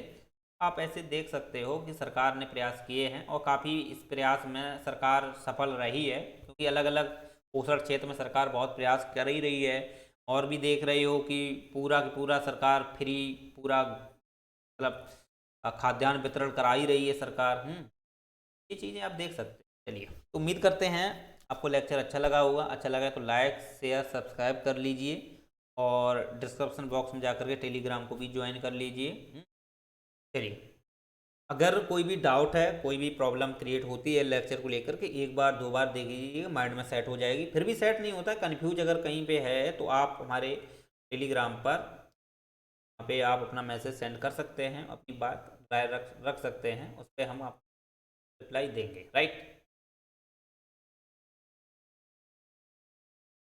आप ऐसे देख सकते हो कि सरकार ने प्रयास किए हैं, और काफ़ी इस प्रयास में सरकार सफल रही है, क्योंकि अलग अलग पोषण क्षेत्र में सरकार बहुत प्रयास कर ही रही है। और भी देख रहे हो कि पूरा की पूरा सरकार फ्री, पूरा मतलब खाद्यान्न वितरण करा ही रही है सरकार। ये चीज़ें आप देख सकते हैं। चलिए, तो उम्मीद करते हैं आपको लेक्चर अच्छा लगा होगा। अच्छा लगा तो लाइक शेयर सब्सक्राइब कर लीजिए, और डिस्क्रिप्शन बॉक्स में जाकर के टेलीग्राम को भी ज्वाइन कर लीजिए। चलिए, अगर कोई भी डाउट है, कोई भी प्रॉब्लम क्रिएट होती है लेक्चर को लेकर के, एक बार दो बार देख लीजिएगा, माइंड में सेट हो जाएगी। फिर भी सेट नहीं होता, कन्फ्यूज अगर कहीं पे है तो आप हमारे टेलीग्राम पर, वहाँ पे आप अपना मैसेज सेंड कर सकते हैं, अपनी बात राय रख सकते हैं, उस पर हम आप रिप्लाई देंगे, राइट।